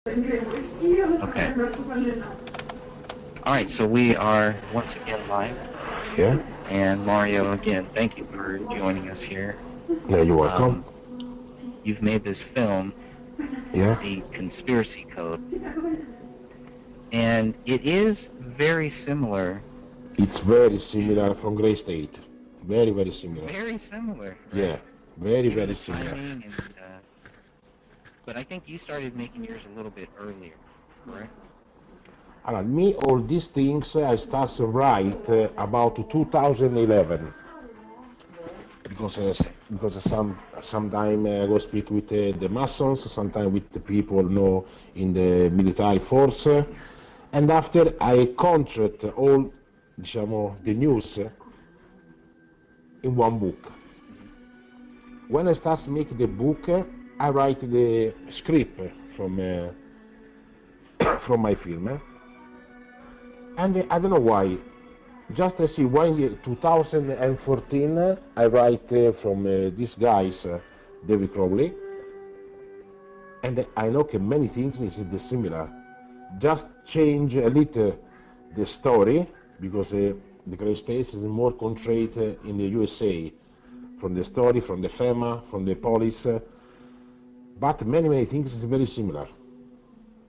Okay. All right, so we are once again live. Yeah? And Mario, again, thank you for joining us here. Yeah, you're welcome. You've made this film, Yeah? The Conspiracy Code, and it is very similar. It's very similar from Grey State. Very, very similar. Very similar. Right? Yeah, very, Even very the similar. timing and, but I think you started making yours a little bit earlier, correct? Me, all these things I start to write about 2011. Because sometime I go speak with the Masons, sometimes with the people know in the military force, and after I contract all, diciamo, the news in one book. When I start making the book, I write the script from from my film, and I don't know why. Just I see one year, 2014, I write from these guys, David Crowley, and I know many things is similar. Just change a little the story because the Great States is more concentrated in the USA, from the story, from the FEMA, from the police, but many things is very similar.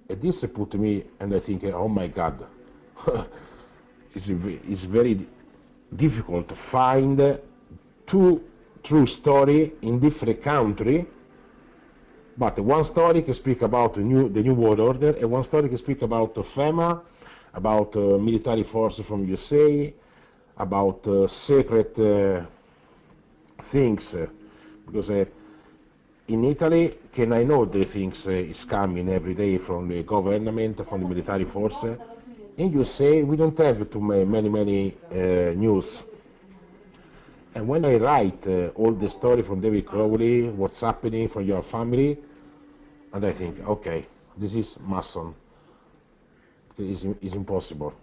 And this put me, and I think, oh my God. It's very difficult to find two true story in different country, but one story can speak about the new world order, and one story can speak about FEMA, about military forces from USA, about secret things, because in Italy, can I know the things is coming every day from the government, from the military force. And you say we don't have too many news. And when I write all the story from David Crowley, what's happening for your family, and I think, okay, this is Mason. It's impossible.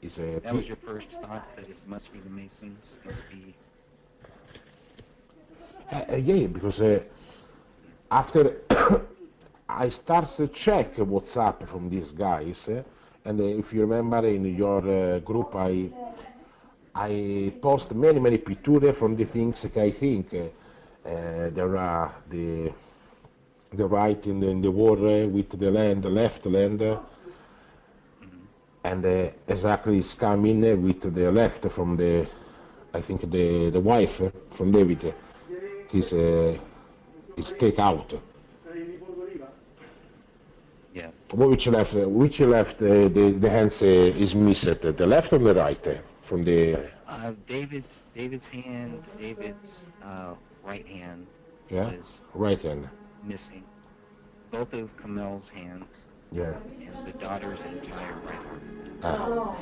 That was your first thought, that it must be the Masons, must be... Yeah, because after I start to check what's up from these guys, and if you remember in your group, I post many pictures from the things that I think there are the right in the war with the land, the left land, and exactly is coming with the left from the, I think the wife from David, is take out. Yeah. Which left the hands is missed? The left or the right from the? David's hand, David's right hand is right hand missing. Both of Kamel's hands. Yeah. And the daughter's entire right arm.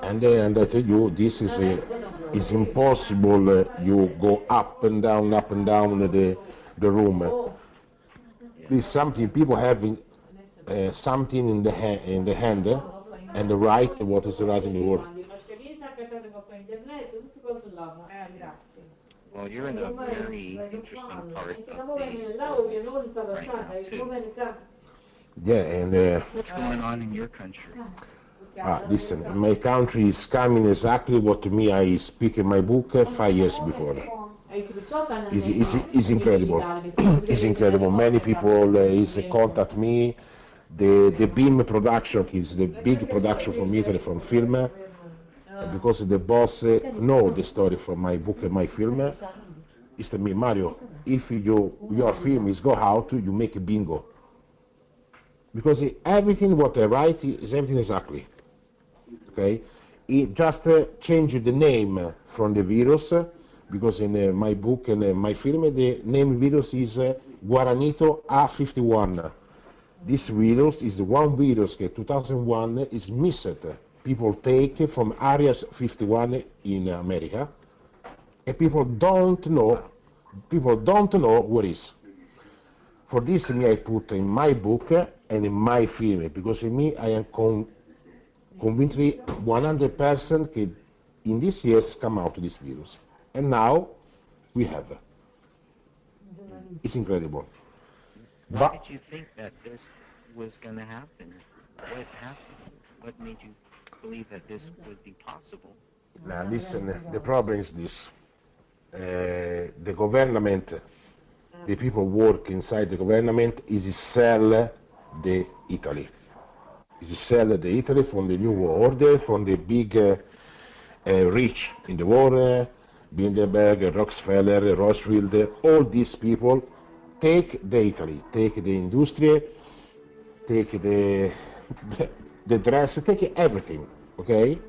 And I tell you, this is impossible. You go up and down the room. There's something people having something in the hand, and the right, what is right in the world. Well, you're in a very interesting part of the right now too. Yeah, and what's going on in your country? Listen, my country is coming exactly what me I speak in my book 5 years before. It's incredible. It's incredible. Many people is contact me. The Beam production is the big production from Italy from film, because the boss know the story from my book and my film. It's to me, Mario, if your film is go out, you make a bingo. Because everything what I write is everything exactly. Okay, it just changed the name from the virus, because in my book and my film the name virus is Guaranito A51. This virus is one virus that 2001 is missed. People take from Area 51 in America, and people don't know what is. For this, me I put in my book and in my film, because in me I am convinced 100% that in this years come out this virus, and now we have. It's incredible. Why did you think that this was going to happen? What happened? What made you believe that this would be possible? Now listen, the problem is this. The government, the people work inside the government is sell the Italy. Is sell the Italy from the new world order, from the big rich in the world, Bilderberg, Rockefeller, Rothschild, all these people take the Italy, take the industry, take the dress, take everything, okay?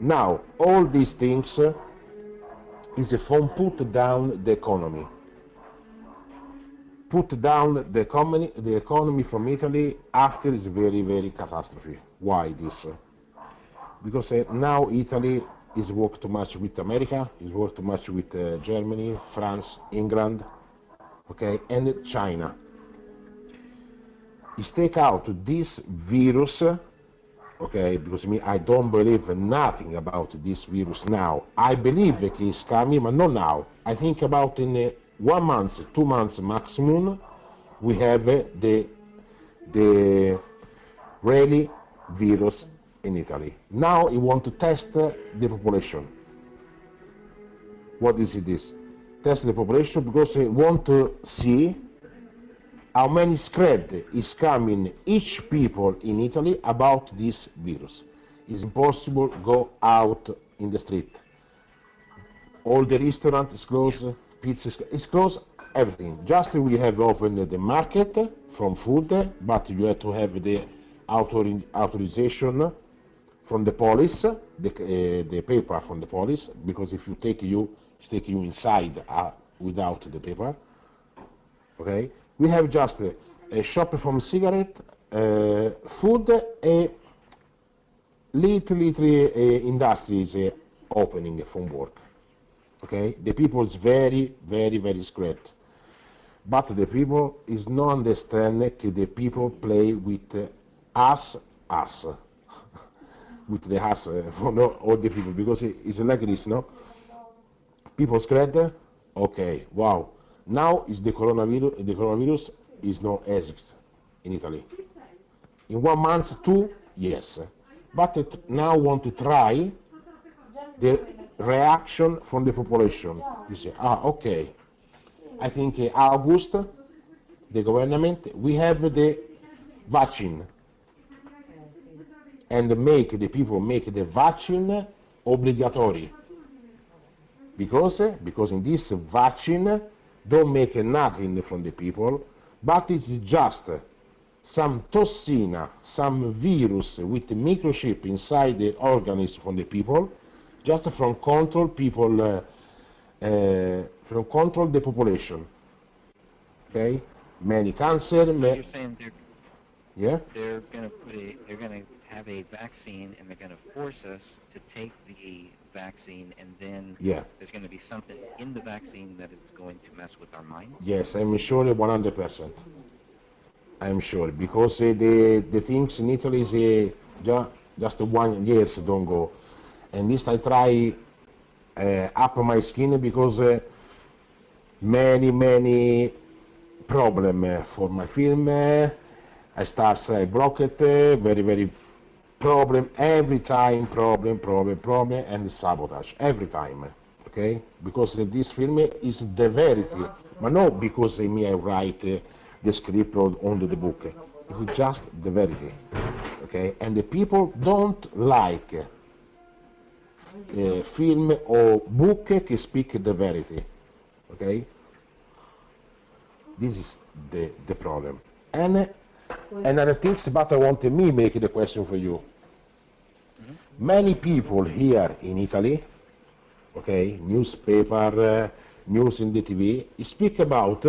Now, all these things is from put down the economy. Put down the economy from Italy after is very, very catastrophe. Why this? Because now Italy is work too much with America, is work too much with Germany, France, England, okay, and China. Is take out this virus, okay, because me, I don't believe nothing about this virus now. I believe it is coming, but not now. I think about in 1 month, 2 months maximum, we have the really virus in Italy. Now we want to test the population. What is this? Test the population because we want to see how many spread is coming each people in Italy about this virus. It's impossible to go out in the street. All the restaurant is closed, pizza is closed, everything. Just we have opened the market from food, but you have to have the authorization from the police, the paper from the police, because if you take you inside without the paper. Okay, we have just a shop from cigarette, food, a little industries opening from work. Okay, the people is very, very, very scared. But the people is not understand that the people play with us, with the us for no, all the people, because it's like this, no? People scared, okay, wow. Now is the coronavirus is no exist in Italy. In 1 month, 2, yes. But it now want to try the reaction from the population. You say, okay. I think August, the government, we have the vaccine. And make the people make the vaccine obligatory. Because in this vaccine don't make nothing from the people, but it's just some toxina, some virus with microchip inside the organism from the people, just from control people, from control the population. Okay, many cancer. So you're saying yeah. They're gonna have a vaccine, and they're gonna force us to take the vaccine, and then there's gonna be something in the vaccine that is going to mess with our minds. Yes, I'm sure 100%. I'm sure because the things in Italy is just 1 year don't go, and this I try up my skin because many problem for my film. I start block it, very problem every time, problem, and sabotage every time. Okay, because this film is the verity, but not because me I write the script on the book. It's just the verity. Okay, and the people don't like film or book that speak the verity. Okay, this is the problem. And another thing, but I want me make the question for you. Many people here in Italy, okay, newspaper, news in the TV, speak about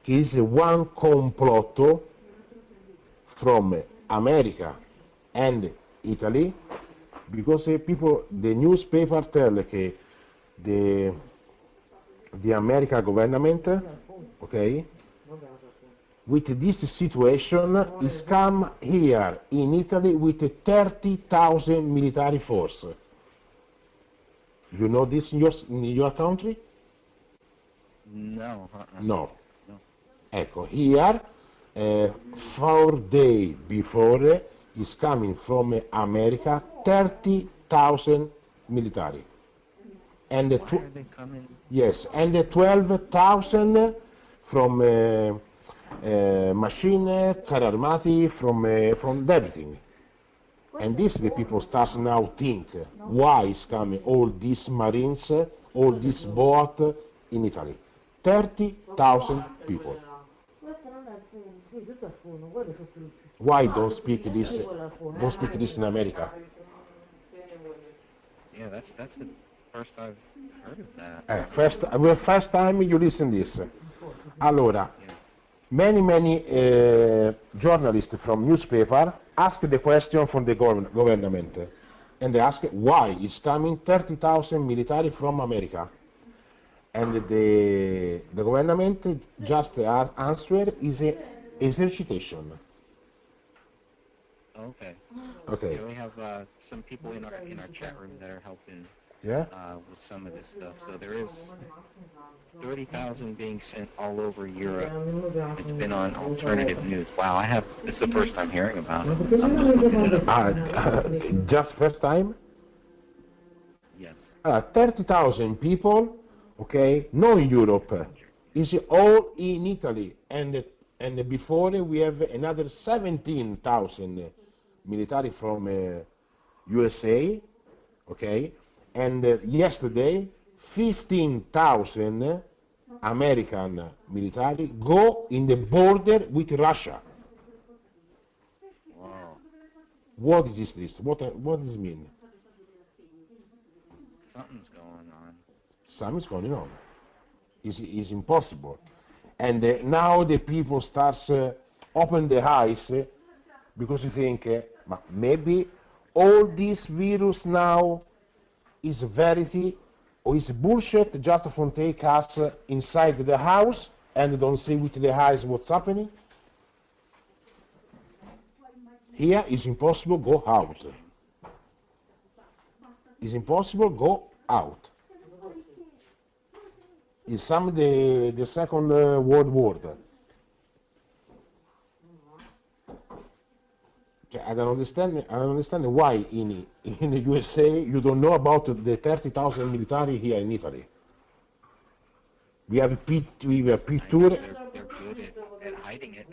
is one complot from America and Italy, because people, the newspaper tell that the American government, okay, with this situation is come here in Italy with 30,000 military force. You know this in your country? No. No. Ecco, here, 4 days before, is coming from America 30,000 military. And Why are they coming? yes, and 12,000 from machine, car armati, from everything. And this the people start now think why is coming all these marines, all this boat in Italy. 30,000 people. Why don't speak this? Don't speak this in America? Yeah, that's the first I've heard of that. First time you listen this. Allora, Yeah. many journalists from newspaper ask the question from the government, and they ask why is coming 30,000 military from America, and the government just answer is a exercitation. Okay. Okay. Yeah, we have some people in our chat room that are helping Yeah. with some of this stuff. So there is 30,000 being sent all over Europe. It's been on alternative news. Wow, this is the first time hearing about it. I'm just looking it up. Just first time? Yes. 30,000 people, okay, no in Europe, is all in Italy, and before we have another 17,000 military from USA, okay, and yesterday 15,000 American military go in the border with Russia. Wow. What is this? What does it mean? Something's going on. Something's going on. It's impossible. And now the people start open their eyes because you think maybe all this virus now is verity or is bullshit just from take us inside the house and don't see with the eyes what's happening. Here is impossible go out. It's impossible go out. It's some the Second World War. I don't understand why in the USA you don't know about the 30,000 military here in Italy. We have a picture. They're good at hiding it.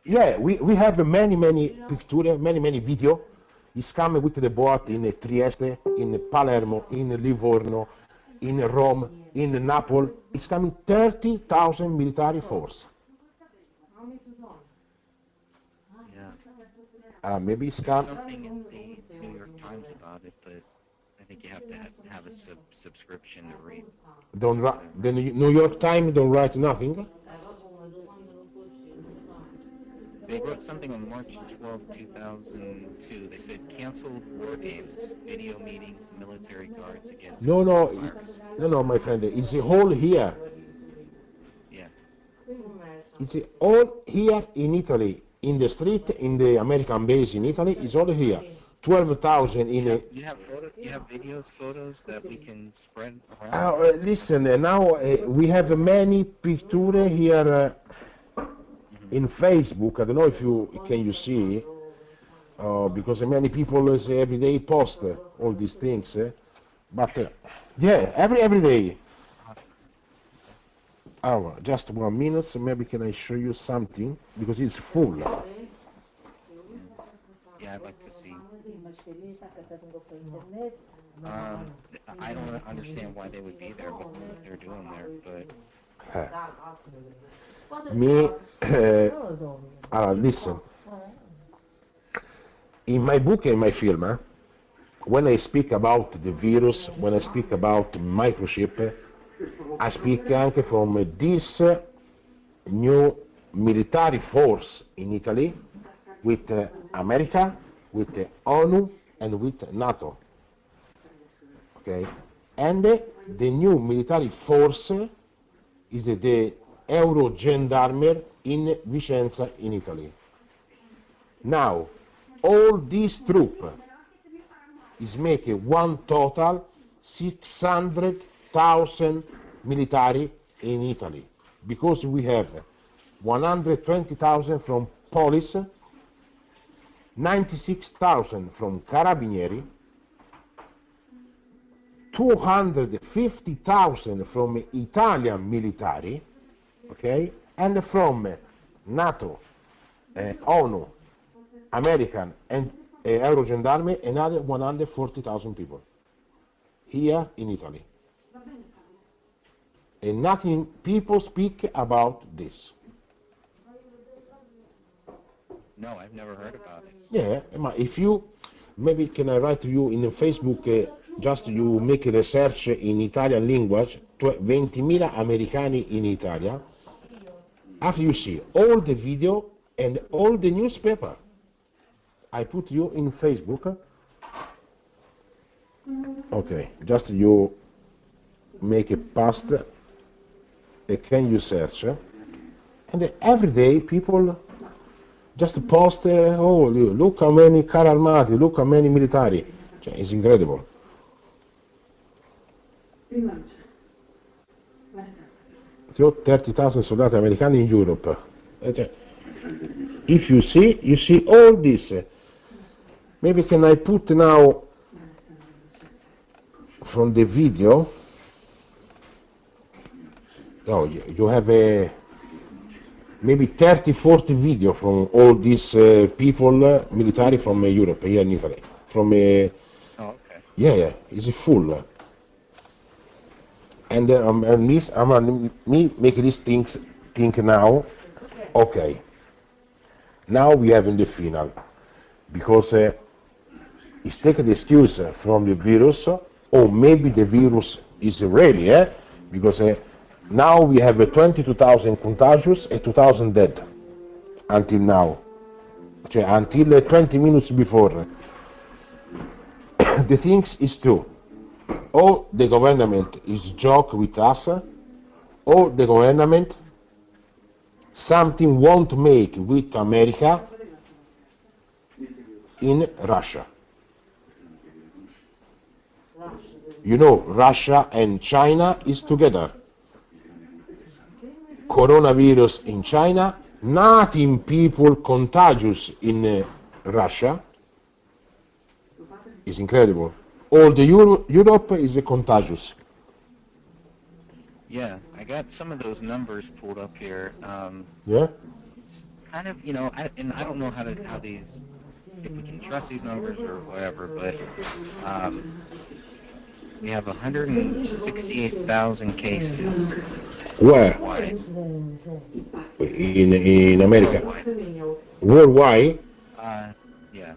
Yeah, we have many pictures, many video. It's coming with the boat in Trieste, in Palermo, in Livorno, in Rome, in Naples. It's coming 30,000 military force. Yeah. Maybe it's There's something in the New York Times about it, but I think you have to have a subscription to read. The New York Times don't write nothing. They wrote something on March 12, 2002. They said canceled war games, video meetings, military guards against virus. No, my friend. It's all here. Yeah. It's all here in Italy, in the street, in the American base in Italy. It's all here. 12,000 in a... You have videos, photos that we can spread around? Listen, now we have many pictures here in Facebook. I don't know if you see, because many people say every day post all these things. But yeah, every day. Just 1 minute, so maybe can I show you something, because it's full. Yeah, I'd like to see. I don't understand why they would be there, what they're doing there, but... listen. In my book and my film, when I speak about the virus, when I speak about microchip, I speak anche from this new military force in Italy with America, with the ONU, and with NATO. Okay, and the new military force is the Euro Gendarmerie in Vicenza in Italy. Now, all these troops is making one total 600,000 military in Italy, because we have 120,000 from police, 96,000 from carabinieri, 250,000 from Italian military, okay, and from NATO, ONU, American, and Eurogendarme, another 140,000 people here in Italy. And nothing people speak about this. No, I've never heard about it. Yeah, if you, maybe can I write to you in Facebook, just you make a research in Italian language, 20.000 americani in Italia, after you see all the video and all the newspaper, I put you in Facebook. Okay, just you make a post, can you search, and every day people just post, oh, look how many carri armati, look how many military. It's incredible. 30,000 soldati americani in Europe. If you see all this. Maybe can I put now from the video? Oh, you have a maybe 30-40 video from all these people, military from Europe, here in Italy. From oh, okay. Yeah, it's full. And me make these things think now. Okay, now we have in the final, because it's taken the excuse from the virus, or maybe the virus is really, because now we have 22,000 contagious and 2,000 dead until now, until 20 minutes before. The things is true. Or the government is joke with us, or the government something won't make with America in Russia. You know, Russia and China is together. Coronavirus in China, nothing people contagious in Russia. Is incredible. All the Europe is contagious. Yeah, I got some of those numbers pulled up here. Yeah. It's kind of, I don't know how these, if we can trust these numbers or whatever, but we have 168,000 cases. Where? Worldwide. In America. Worldwide? Worldwide? Yeah.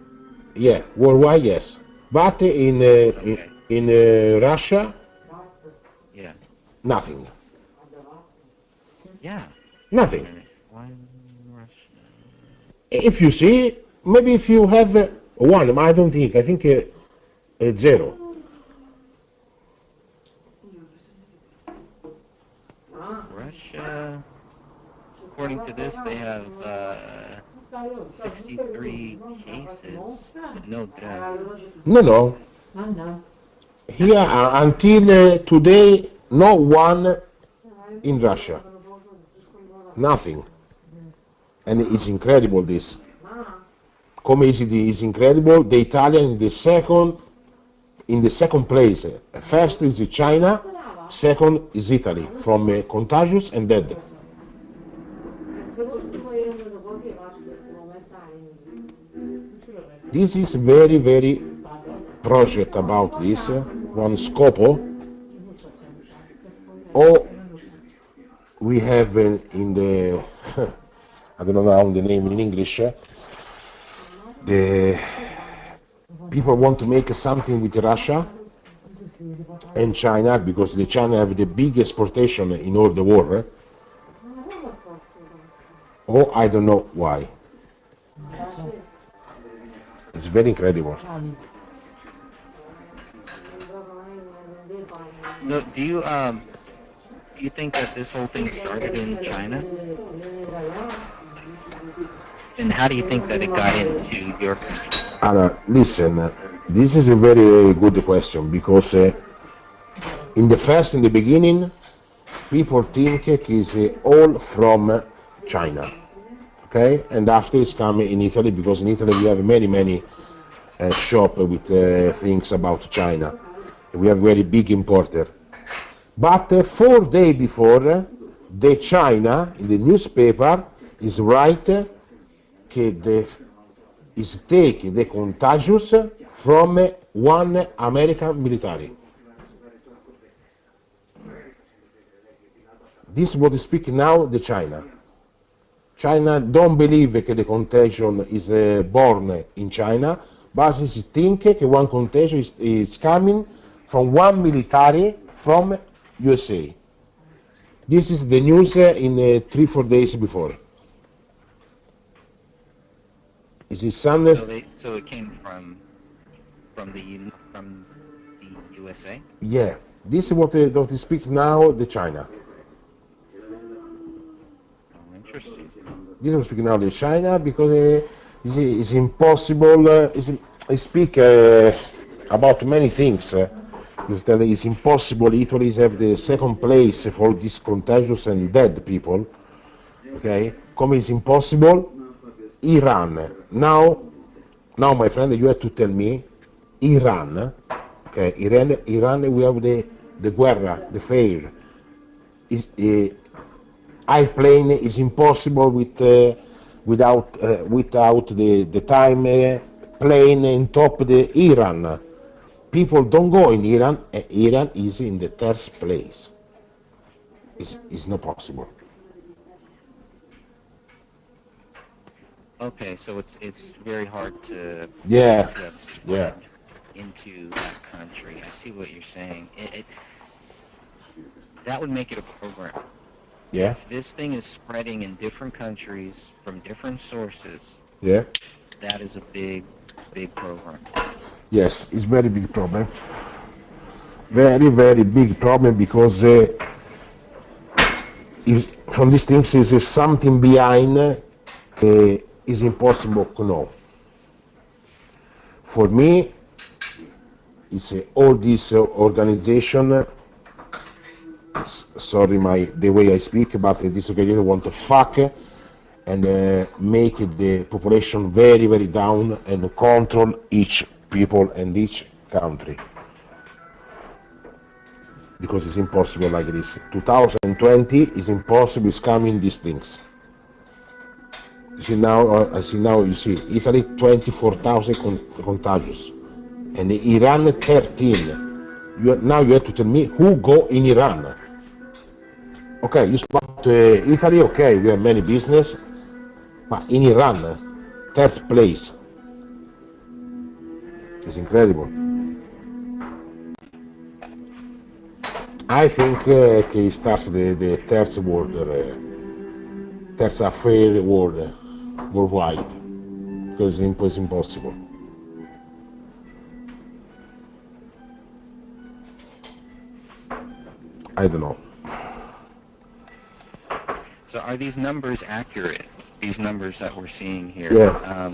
Yeah, worldwide, yes. But in Russia, yeah, nothing. Yeah. Nothing. Why in Russia? If you see, maybe if you have one, I don't think. I think zero. Russia, according to this, they have 63 cases, but no deaths. No. Here until today, no one in Russia. Nothing. And it's incredible this. Come is it is incredible, the Italian in the second place. First is China, second is Italy, from contagious and dead. This is very, very project about this, one scopo. Or we have in the, I don't know now the name in English, the people want to make something with Russia and China, because the China have the big exportation in all the world. Or I don't know why. It's very incredible. No, do you think that this whole thing started in China? And how do you think that it got into your country? Listen, this is a very good question, because in the beginning, people think it is all from China. Okay, and after it's coming in Italy, because in Italy we have many shop with things about China. We have very big importer. But 4 days before, the China in the newspaper is write is take the contagious from one American military. This is what is speaking now the China. China don't believe that the contagion is born in China, but it think that one contagion is coming from one military from USA. This is the news in 3-4 days before. Is it Sunday? So it came from the USA. Yeah, this is what they speak now the China. Oh, interesting. This is speaking now the China because it's impossible. I speak about many things. It's impossible. Italy have the second place for these contagious and dead people. Okay, come is impossible. Iran. Now, my friend, you have to tell me, Iran. Okay, Iran. We have the guerra, the fair. Is airplane is impossible without the time plane in top the Iran. People don't go in Iran, and Iran is in the third place. It's not possible. Okay, so it's very hard to Yeah, have spread yeah. into that country. I see what you're saying. That would make it a program. Yeah, If this thing is spreading in different countries from different sources, yeah. that is a big program. Yes, it's very big problem. Very big problem because from these things is something behind is impossible to know. For me, it's all this organization. Sorry, the way I speak, but this organization want to fuck and make the population very down and control each people and each country. Because it's impossible like this. 2020 is impossible. It's coming these things. You see now, you see Italy 24,000 contagious, and Iran 13. Now you have to tell me who go in Iran. Okay, you spot Italy. Okay, we have many business, but in Iran, third place. It's incredible. I think it starts the third world, third affair worldwide, because it's impossible. I don't know. So are these numbers accurate? These numbers that we're seeing here? Yeah.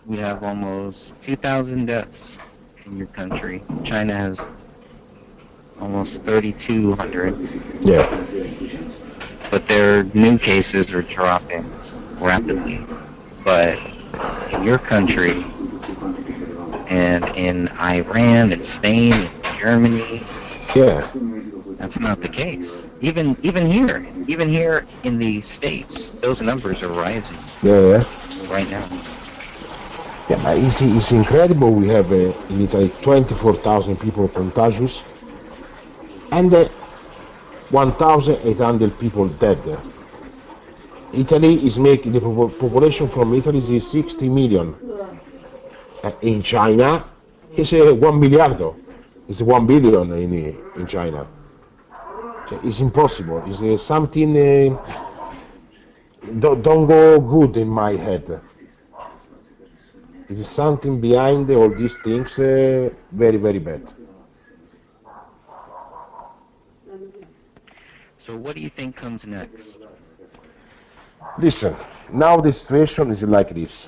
We have almost 2,000 deaths in your country. China has almost 3,200. Yeah. But their new cases are dropping rapidly. But in your country, and in Iran, and Spain, and Germany, Yeah. that's not the case. Even here in the States, those numbers are rising Yeah. right now. Yeah, but it's incredible. We have in Italy 24,000 people contagious and 1,800 people dead. Italy is making the population from Italy is 60 million. In China, it's 1 billion. It's 1 billion in China. It's impossible. It's something don't go good in my head. It is something behind all these things very bad. So what do you think comes next? Listen, now the situation is like this.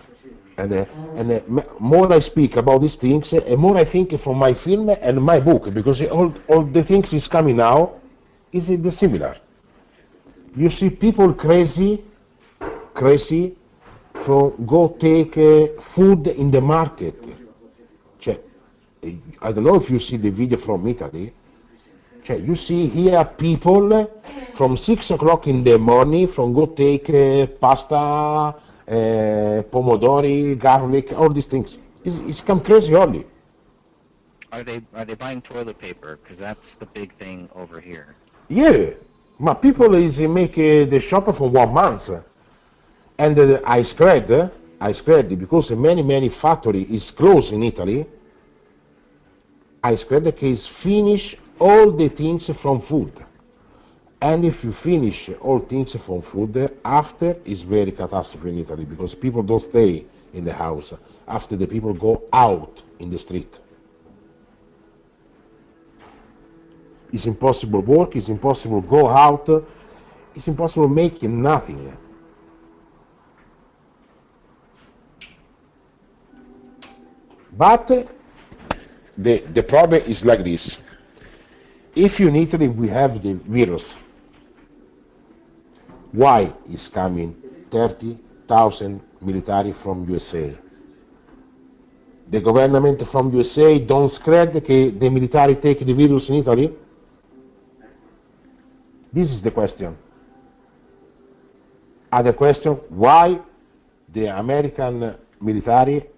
And more I speak about these things, and more I think from my film and my book, because all the things is coming now is similar. You see people crazy from go take food in the market. Cioè, I don't know if you see the video from Italy. Cioè, you see here people from 6 o'clock in the morning from go take pasta, pomodori, garlic, all these things. It's come crazy only. Are they buying toilet paper? Because that's the big thing over here. Yeah, but people is make the shop for 1 month. And I spread because many factory is closed in Italy. I spread the case finish all the things from food. And if you finish all things from food, after is very catastrophe in Italy because people don't stay in the house. After the people go out in the street. It's impossible work, it's impossible go out, it's impossible making nothing. But the problem is like this. If in Italy we have the virus, why is coming 30,000 military from USA? The government from USA don't scared that the military take the virus in Italy? This is the question. Other question, why the American military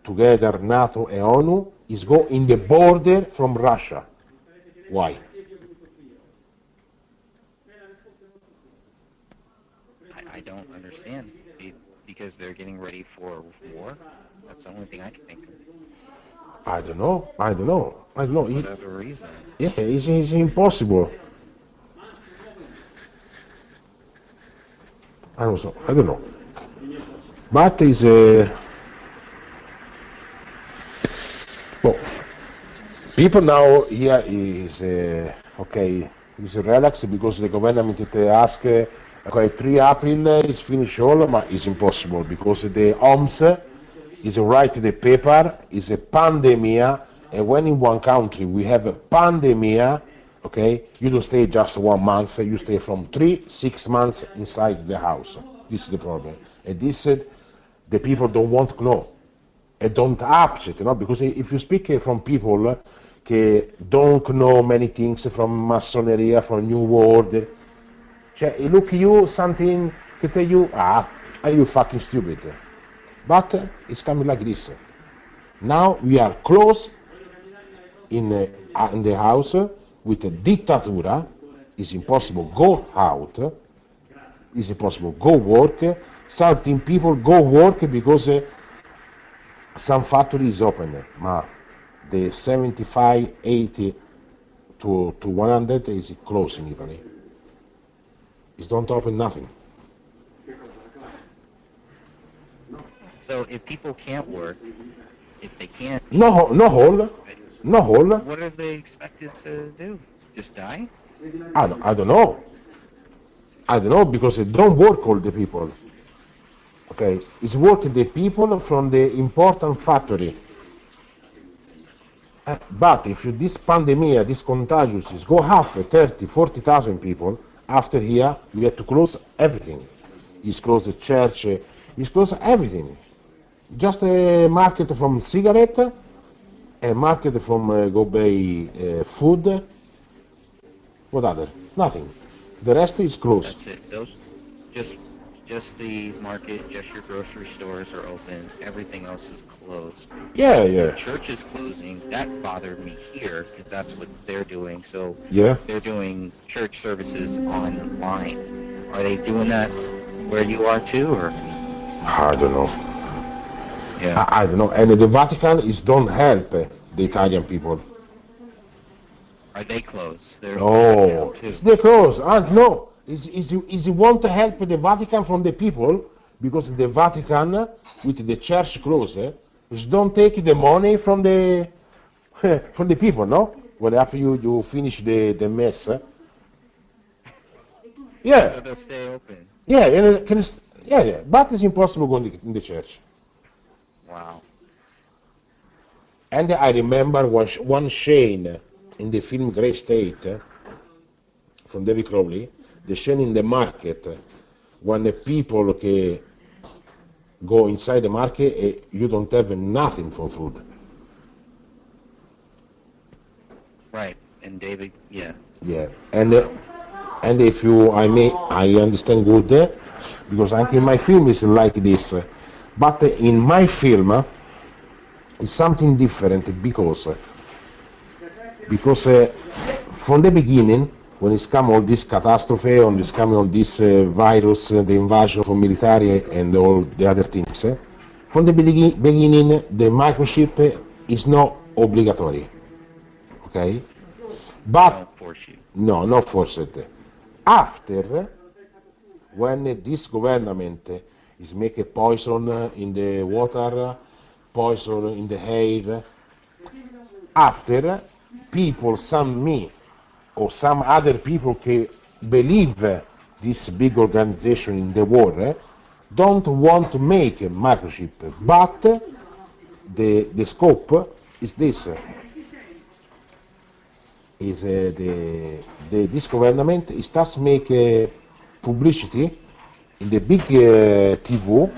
together NATO and ONU is go in the border from Russia. Why? I don't understand. Because they're getting ready for war? That's the only thing I can think of. I don't know. Whatever reason. Yeah, it's impossible. I don't know. But is well, people now here is okay. Is relaxed because the government ask okay 3 April is finish all, but it's impossible because the OMS is write the paper is a pandemia, and when in one country we have a pandemia, okay, you don't stay just 1 month, you stay from 3-6 months inside the house. This is the problem, and this the people don't want to know. And don't upset, because if you speak from people che don't know many things from Massoneria, from New World, cioè, look you something to tell you, are you fucking stupid? But it's coming like this. Now we are close in the house with a dictatura. It's impossible go out. It's impossible go work. Certain people go work because some factory is open, but the 75, 80 to 100 is closed in Italy. It's don't open nothing. So if people can't work, if they can't... No hole. What are they expected to do? Just die? I don't know. Because they don't work all the people. Okay, it's working the people from the important factory. But if this pandemic, this contagious is go up 30, 40,000 people, after here we have to close everything. It's close the church, it's close everything. Just a market from cigarette, a market from go buy food. What other? Nothing. The rest is closed. That's it. Those just the market, just your grocery stores are open. Everything else is closed. Yeah. The church is closing. That bothered me here because that's what they're doing. So Yeah. they're doing church services online. Are they doing that where you are too, or? I don't know. Yeah. I don't know. And the Vatican is don't help the Italian people. Are they closed? They're Oh, too. it's the close. No. Is you want to help the Vatican from the people because the Vatican with the church closed is don't take the money from the from the people, no? When after you finish the mess. Yeah. So they'll stay open. Yeah, yeah. But it's impossible going in the church. Wow. And I remember one Shane in the film Grey State from David Crowley. the scene in the market, when the people go inside the market, you don't have nothing for food. Right. And David, yeah. Yeah, and if I understand good, because anche in my film is like this, but in my film it's something different because from the beginning, when it's come all this catastrophe, when it's come all this virus, the invasion from military and all the other things, from the beginning the microchip is not obligatory, okay? But Don't force you. no, not forced. After, when this government is making poison in the water, poison in the air, after people, some me or some other people who believe this big organization in the war, don't want to make a microchip, but the scope is this. This government starts make publicity in the big TV.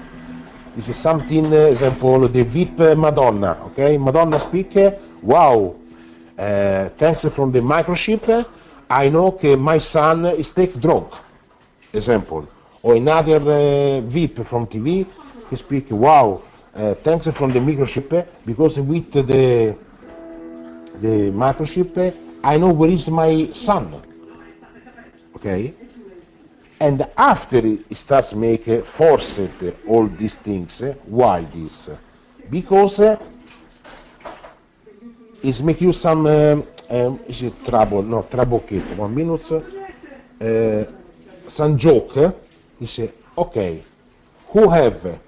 This is something, example, the VIP Madonna, okay? Madonna speak, wow, thanks from the microchip, I know that my son is take drug, example. Or another VIP from TV, he speak, wow, thanks from the microchip, because with the microchip, I know where is my son, okay? And after it starts make forced all these things, why this? Because it make you some is it trouble? No, trabocchetto. 1 minute. Some joke. He say, okay, who have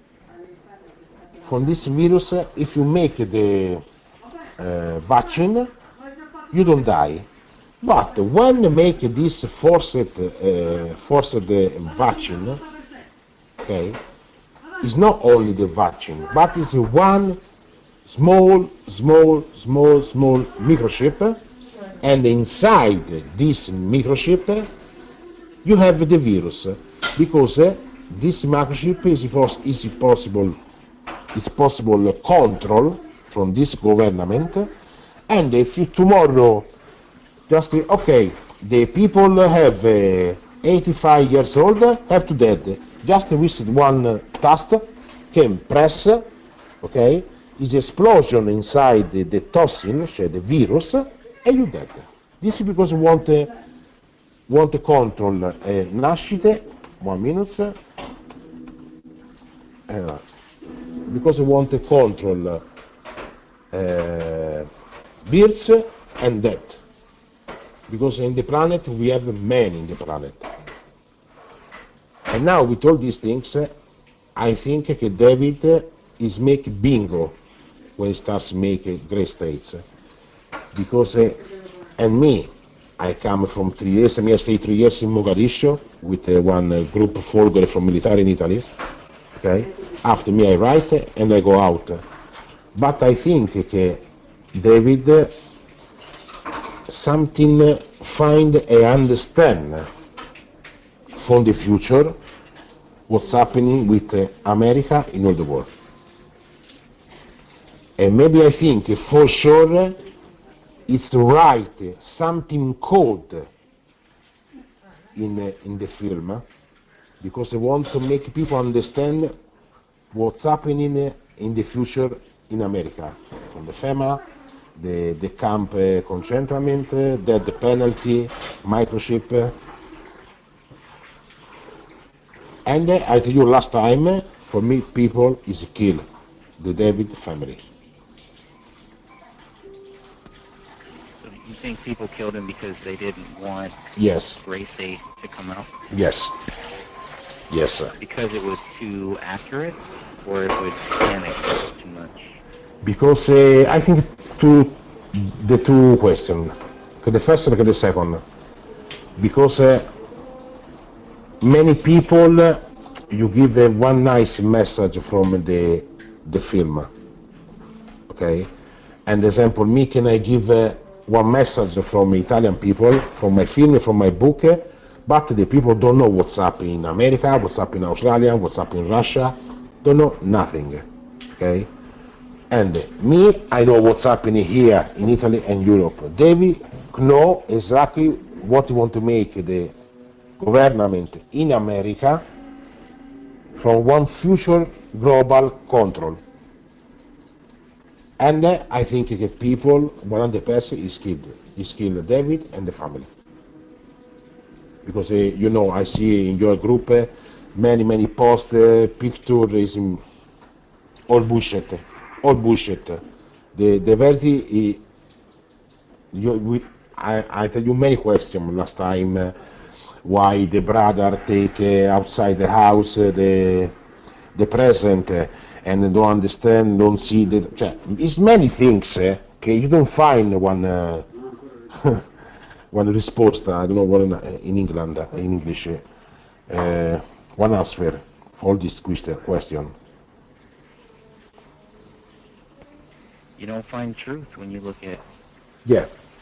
from this virus? If you make the vaccine, you don't die. But when you make this forced vaccine, okay, it's not only the vaccine, but it's one small microchip, and inside this microchip you have the virus, because this microchip is possible control from this government, and if you tomorrow just okay, the people have 85 years old have to dead. Just with one task can press, okay, is explosion inside the toxin, so the virus, and you dead. This is because we want to control nascite. 1 minute. Because we want to control birth and death. Because in the planet we have men in the planet. And now with all these things, I think that David is making bingo when he starts making great states. Because, and me, I come from 3 years, I stay 3 years in Mogadishu with one group of Folgore from military in Italy. Okay? After me I write and I go out. But I think that David something find and understand from the future what's happening with America in all the world. And maybe I think for sure it's right something code in the film, because I want to make people understand what's happening in the future in America, from the FEMA, the camp concentration, death penalty, microchip. And I tell you last time, for me people is kill the David family. So you think people killed him because they didn't want Yes. Race Day to come out? Yes. Yes, sir. Because it was too accurate, or it would panic too much? Because I think the two questions, the first and the second, because many people you give one nice message from the film, okay, and example me can I give one message from Italian people, from my film, from my book, But the people don't know what's up in America, what's up in Australia, what's up in Russia. Don't know nothing. Okay? And me, I know what's happening here in Italy and Europe. David know exactly what he want to make the government in America from one future global control. And I think the people, 100% is killed. Is killed David and the family. Because you know, I see in your group many posts, picture is all bullshit, all bullshit. The verity, I tell you many questions last time. Why the brother take outside the house the present and don't understand, don't see the. It's many things. Okay, you don't find one. One risposta, I don't know what in England, in English, one answer for all this question. You don't find truth when you look at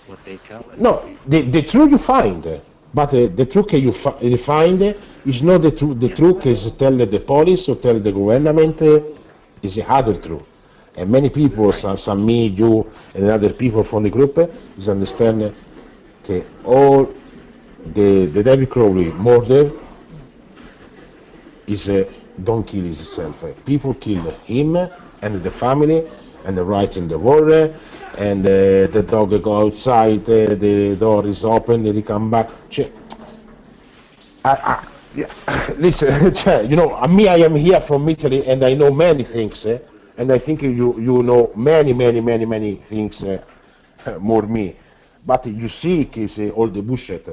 what they tell us. No, the truth you find, but the truth you find is not the truth. The truth is tell the police or tell the government is the other truth. And many people, some me, you, and other people from the group, is understand. Okay, all the David Crowley murder is don't kill himself. People kill him and the family and the right in the water and the dog go outside, the door is open, they come back. Listen, you know, me, I am here from Italy and I know many things, and I think you know many things more me. But you see, is all the bullshit.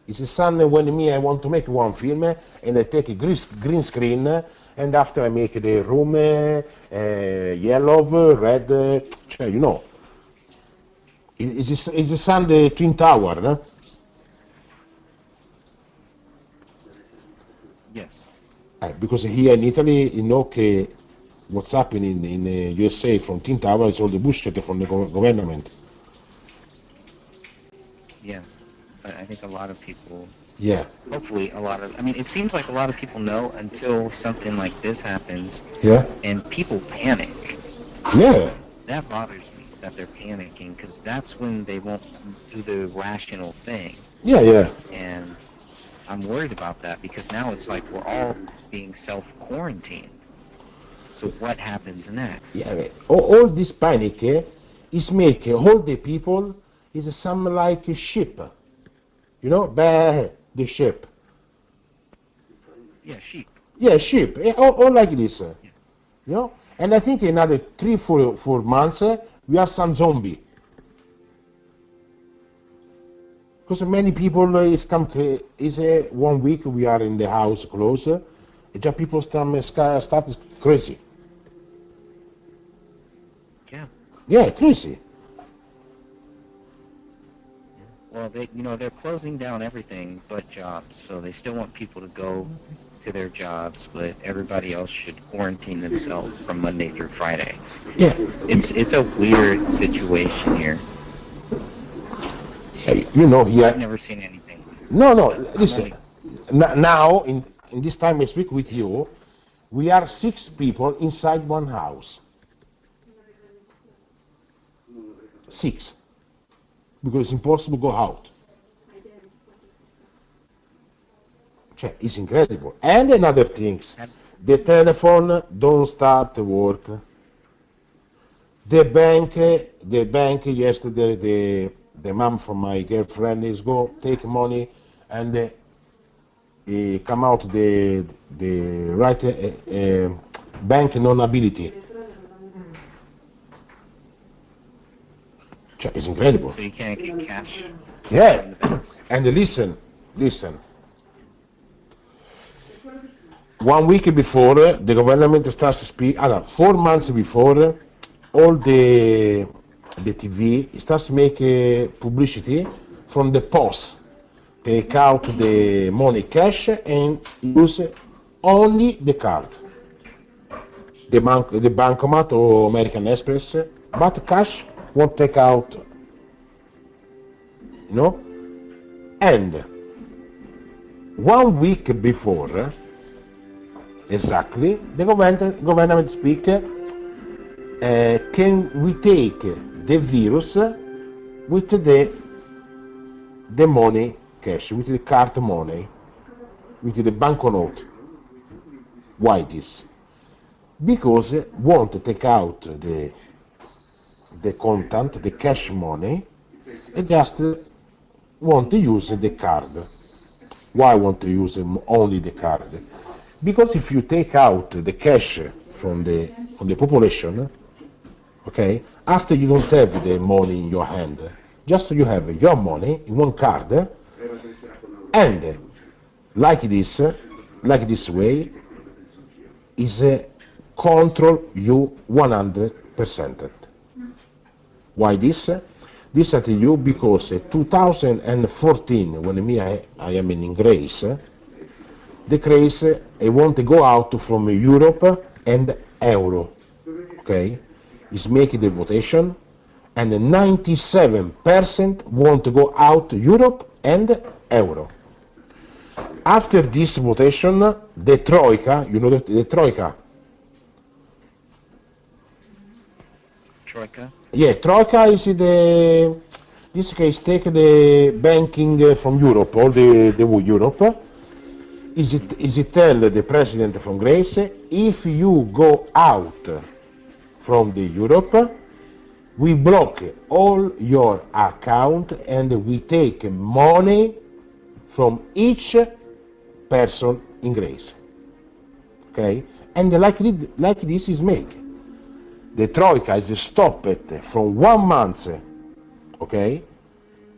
It's a son when me I want to make one film and I take a green screen and after I make the room yellow, red, you know. It's a sun the Twin Tower, no? Yes. Because here in Italy, you know, what's happening in USA from Twin Tower is all the bullshit from the government. Yeah, but I think a lot of people. Yeah. Hopefully, I mean, it seems like a lot of people know until something like this happens. Yeah. And people panic. Yeah. That bothers me that they're panicking because that's when they won't do the rational thing. Yeah. And I'm worried about that because now it's like we're all being self-quarantined. So what happens next? Yeah. All this panic is make all the people. Is some like a ship, you know, the ship. Yeah, sheep. Yeah, sheep, all like this, you know. And I think another 3-4 months we are some zombie. Because many people is 1 week we are in the house close, and just people start crazy. Yeah. Yeah, crazy. Well, they're closing down everything but jobs, so they still want people to go to their jobs, but everybody else should quarantine themselves from Monday through Friday. Yeah. It's a weird situation here. You know, here. I've never seen anything. No, listen. Now, in this time I speak with you, we are 6 people inside one house. 6. Because it's impossible to go out. It's incredible. And another things, the telephone don't start to work. The bank yesterday, the mom from my girlfriend is go take money and come out the right bank non-ability. It's incredible. So you can't get cash. Yeah, and listen. 1 week before the government starts to speak, 4 months before, all the TV starts to make publicity from the post. Take out the money cash and use only the card. The bancomat or American Express, but cash won't take out, you know? And 1 week before, exactly, the government speak, can we take the virus with the money cash, with the card money, with the banknote. Why this? Because want to take out the content, the cash money, and just want to use the card. Why want to use only the card? Because if you take out the cash from the population, okay, after you don't have the money in your hand, just you have your money in one card, and like this way, is control you 100%. Why this? This I tell you because 2014, when I am in Greece, the Greece want to go out from Europe and Euro, okay? Is making the votation, and 97% want to go out Europe and Euro. After this votation, the Troika, you know the Troika? Troika? Yeah, Troika is this case take the banking from Europe, all the Europe. Is it tell the president from Greece, if you go out from the Europe, we block all your account and we take money from each person in Greece. Okay? And like this is made. The Troika is stopped from 1 month, okay?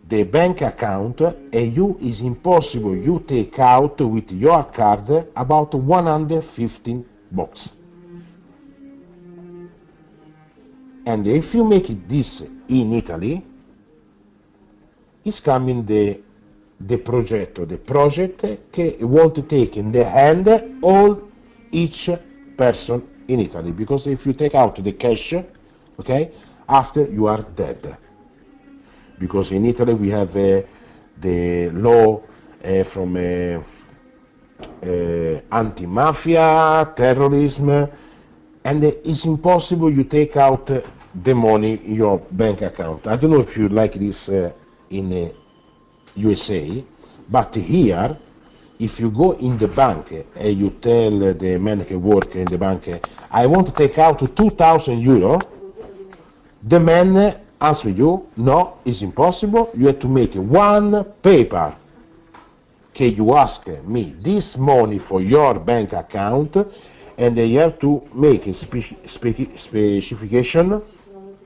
The bank account, and you is impossible you take out with your card about 115 bucks. And if you make this in Italy, is coming the project that want to take in the hand all each person in Italy, because if you take out the cash, okay, after you are dead. Because in Italy we have the law from anti-mafia, terrorism, and it's impossible you take out the money in your bank account. I don't know if you like this in USA, but here, if you go in the bank and you tell the man who work in the bank, I want to take out 2,000 euro, the man answer you, no, it's impossible, you have to make one paper. Okay, you ask me this money for your bank account, and they have to make a specification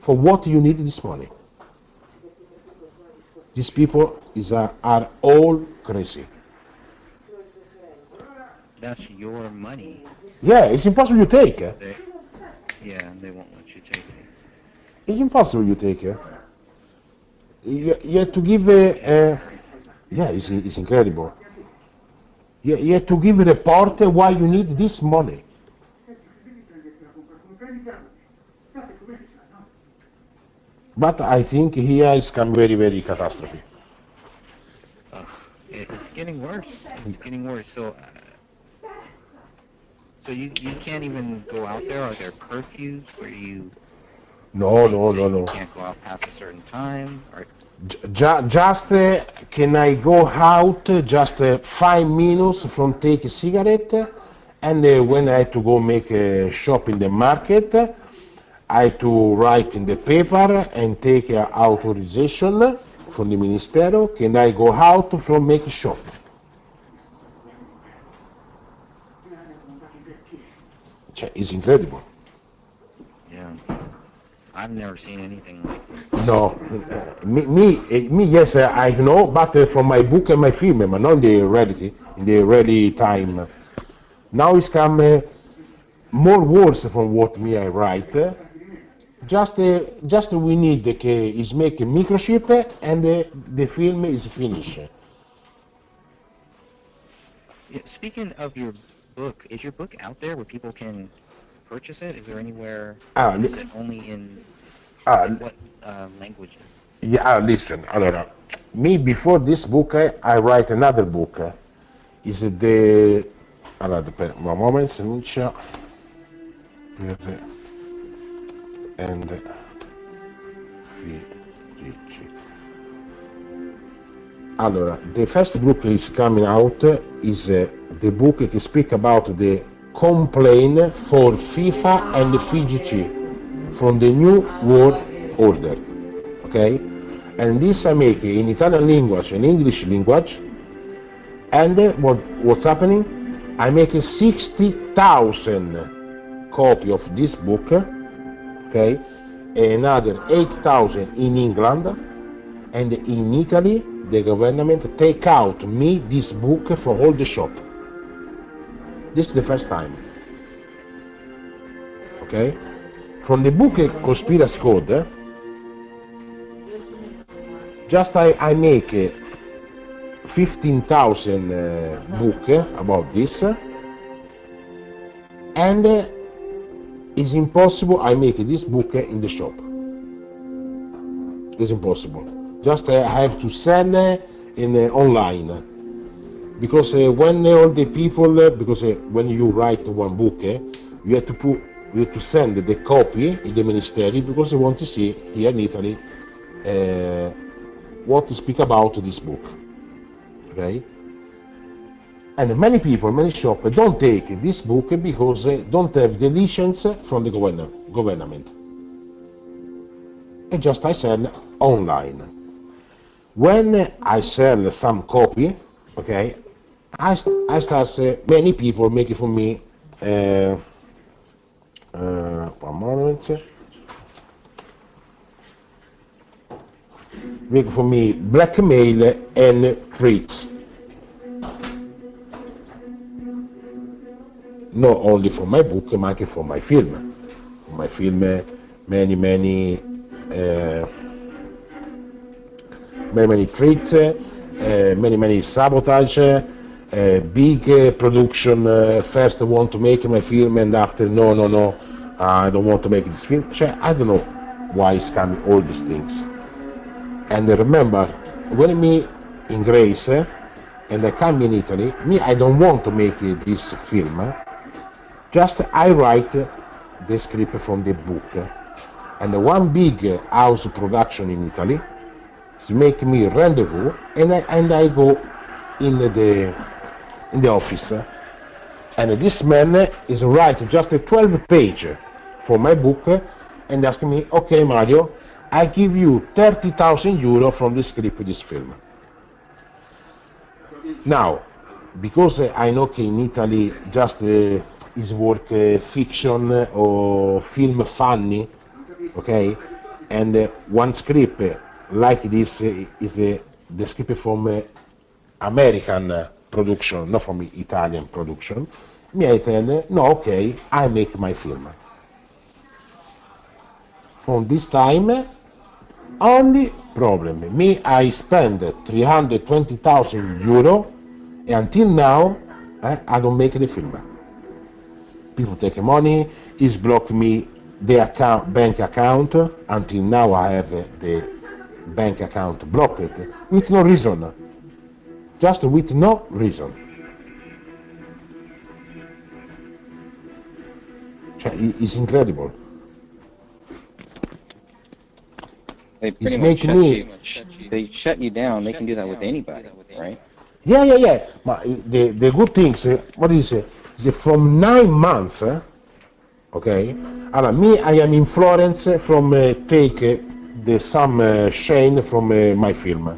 for what you need this money. These people are all crazy. That's your money. Yeah, it's impossible you take. They won't let you take it. It's impossible you take. You have to give yeah, it's incredible. You have to give a report why you need this money. But I think here it's come very, very catastrophe. It's getting worse. It's getting worse. So you can't even go out there? Are there curfews where you... No. You can't go out past a certain time? Or... Just can I go out just 5 minutes from take a cigarette, and when I have to go make a shop in the market, I have to write in the paper and take authorization from the Ministero. Can I go out from make a shop? It's incredible. Yeah. I've never seen anything like this. No, me, yes, I know, but from my book and my film, but not in the reality time. Now it's come more words from what me I write. Just we need is make a microchip and the film is finished. Yeah, speaking of your book, is your book out there where people can purchase it? Is there anywhere? Is it only in what languages? Yeah, listen. Allora, me before this book, I write another book is the... Allora, one moment, Senuccia. And Felici. Allora, the first book is coming out is the book that speaks about the complaint for FIFA and FIGC from the new world order, okay? And this I make in Italian language and English language. And what's happening? I make 60,000 copy of this book, okay? Another 8,000 in England, and in Italy the government take out me this book for all the shop. This is the first time, okay? From the book Conspiracy Code, just I make 15,000 book about this, and it's impossible I make this book in the shop. It's impossible. Just I have to sell in online, because when all the people, because when you write one book, you have to send the copy in the ministry, because they want to see here in Italy what to speak about this book. Okay? And many people, many shops don't take this book because they don't have the license from the government. And just I sell online. When I sell some copy, okay, I start many people making for me one moment. Make for me blackmail and threats. Not only for my book, but anche for my film. For my film, many threats, many sabotage, big production. First want to make my film, and after no, I don't want to make this film. I don't know why it's coming all these things. And remember, when me in Greece and I come in Italy, I don't want to make this film. Just I write the script from the book. And one big house production in Italy make me rendezvous, and I go in the office. And this man is write just a 12 page for my book and ask me, okay Mario, I give you 30,000 euro from the script of this film. Now, because I know in Italy just is work fiction or film funny, okay, and one script like this is the script from American production, not from Italian production. I tell, no, okay, I make my film. From this time, only problem, I spend 320,000 euro, and until now, I don't make the film. People take money, he's blocked me the bank account, until now I have the bank account blocked, with no reason, just with no reason. It's incredible. They pretty much they shut you down. They can do that with anybody, right? Yeah. But the good things, what is it? Is from 9 months, okay? I am in Florence from take some Shane from my film.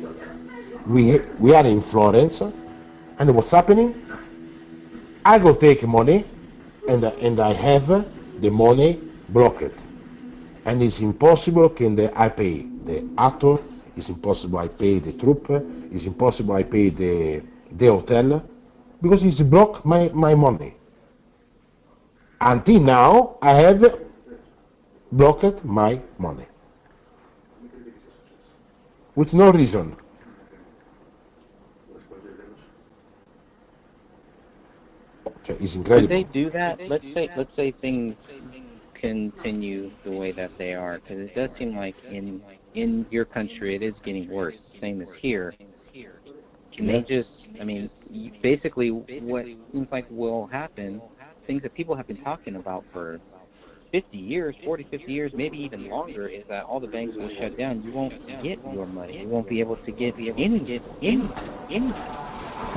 We are in Florence, and what's happening? I go take money, and I have the money blocked. And it's impossible I pay the actor, it's impossible I pay the troupe, it's impossible I pay the hotel, because it's blocked my money. Until now, I have blocked my money. With no reason. It's incredible. Would they do that? Let's say things continue the way that they are, because it does seem like in your country it is getting worse, same as here. Can they just I mean, basically, what seems like will happen, things that people have been talking about for 50 years, 40, 50 years, maybe even longer, is that all the banks will shut down. You won't get your money. You won't be able to get any.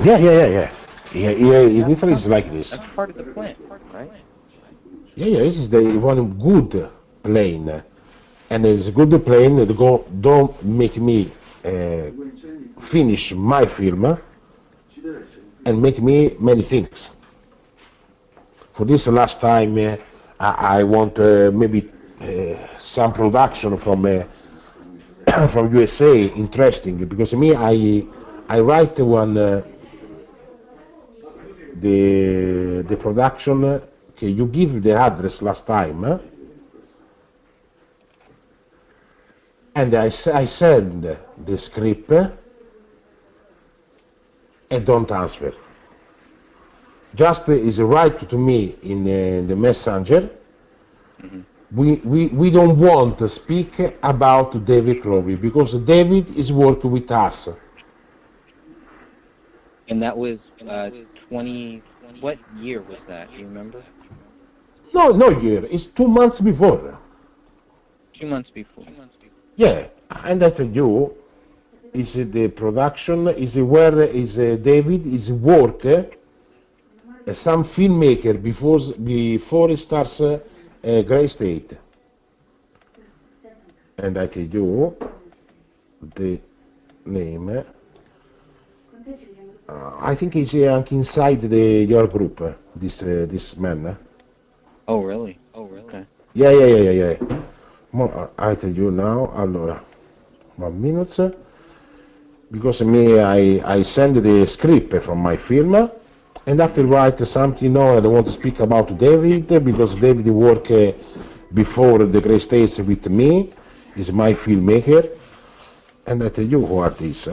Yeah, in Italy That's it's like this. that's part of the plan, right? Yeah, this is the one good plane. And it's a good plane that don't make me uh, finish my film and make me many things. For this last time, I want maybe some production from from USA interesting because me I write one the production. Okay, you give the address last time, and I send the script and don't answer. Just is write to me in the messenger. Hmm. We don't want to speak about David Crowley because David is working with us. And that was 20. What year was that? Do you remember? No, no year. It's 2 months before. 2 months before. Yeah, and I tell you, is the production is where is David is work some filmmaker before he starts Grey State. And I tell you the name. I think he's anche inside your group. This man. Oh, really? Okay. Yeah. I tell you now. Allora, 1 minute. Because me, I send the script from my film, and after write something. No, I don't want to speak about David because David work before the Grey States with me. Is my filmmaker, and I tell you who are these.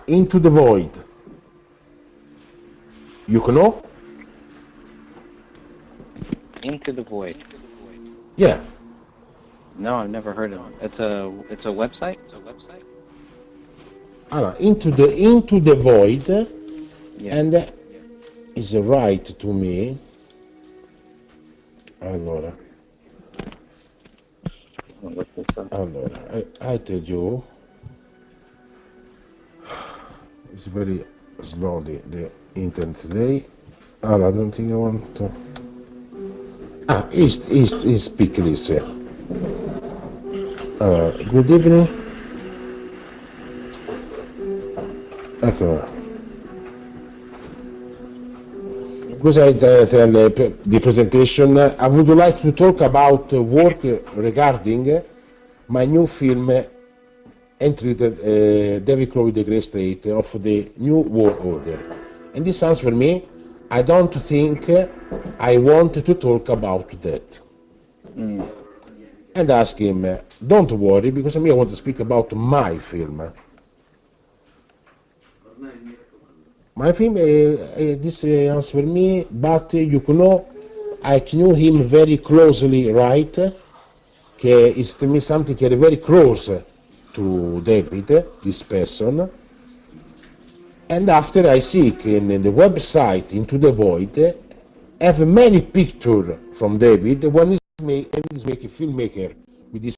Into the Void. You know? Into the Void. Yeah. No, I've never heard of it. It's a website. Allora, into the Void, Yeah. and is right to me. Allora, I'll look this up. I tell you, it's very slow the internet today. Allora, I don't think I want to. East speak this. Good evening. Ecco. Because I tell the presentation, I would like to talk about work regarding my new film Entry the David Crowley the Grey State of the New World Order. And this sounds for me, I don't think I want to talk about that. Mm. And ask him, don't worry, because I want to speak about my film. My film, this answer me, but you know, I knew him very closely, right? Is to me something very close to David, this person. And after I seek in the website Into the Void, have many pictures from David when he's making filmmaker with this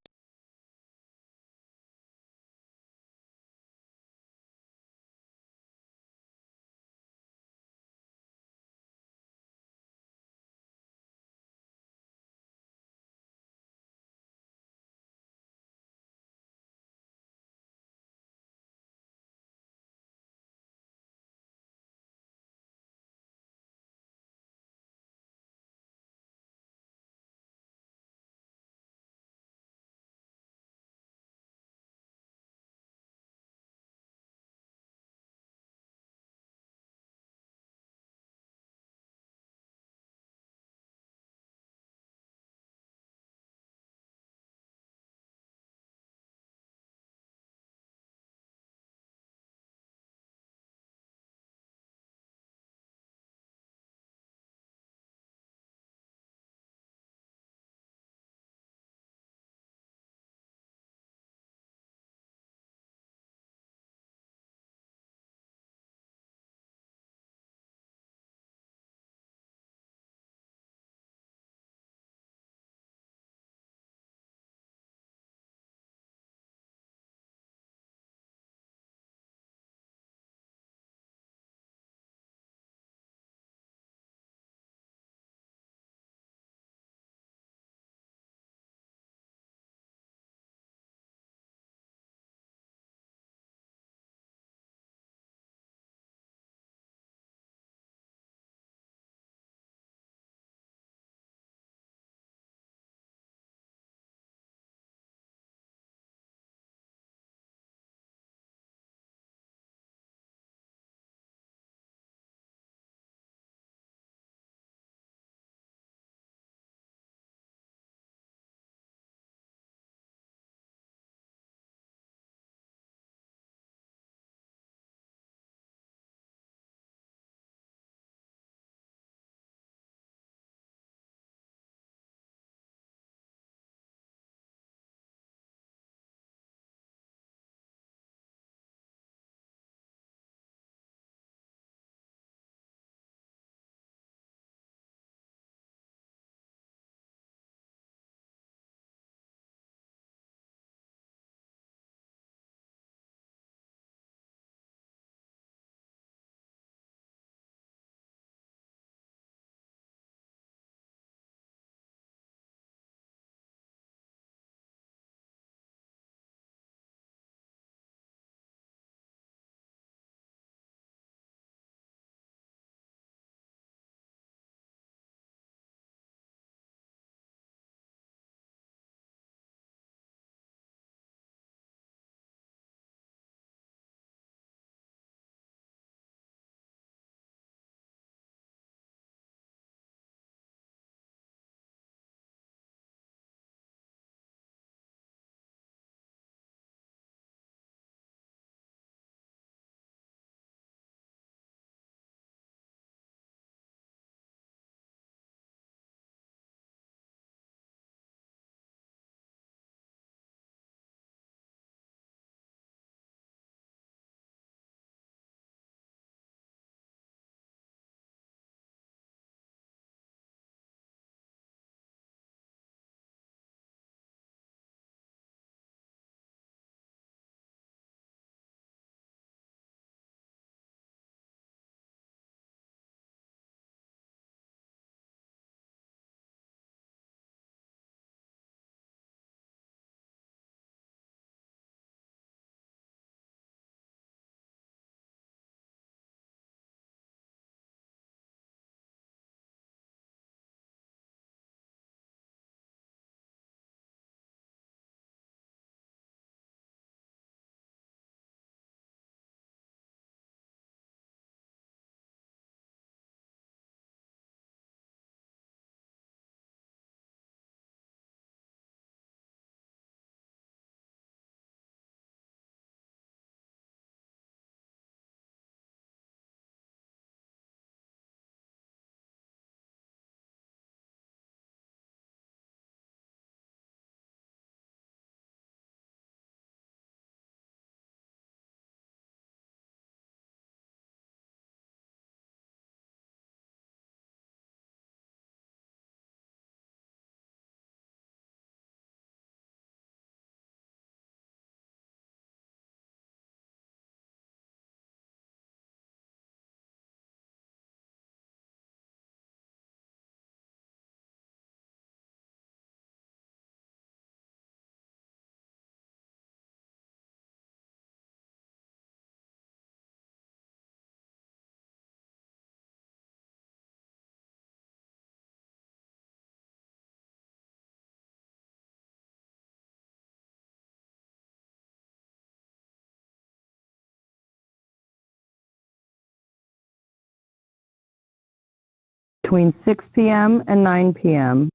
between 6 p.m. and 9 p.m.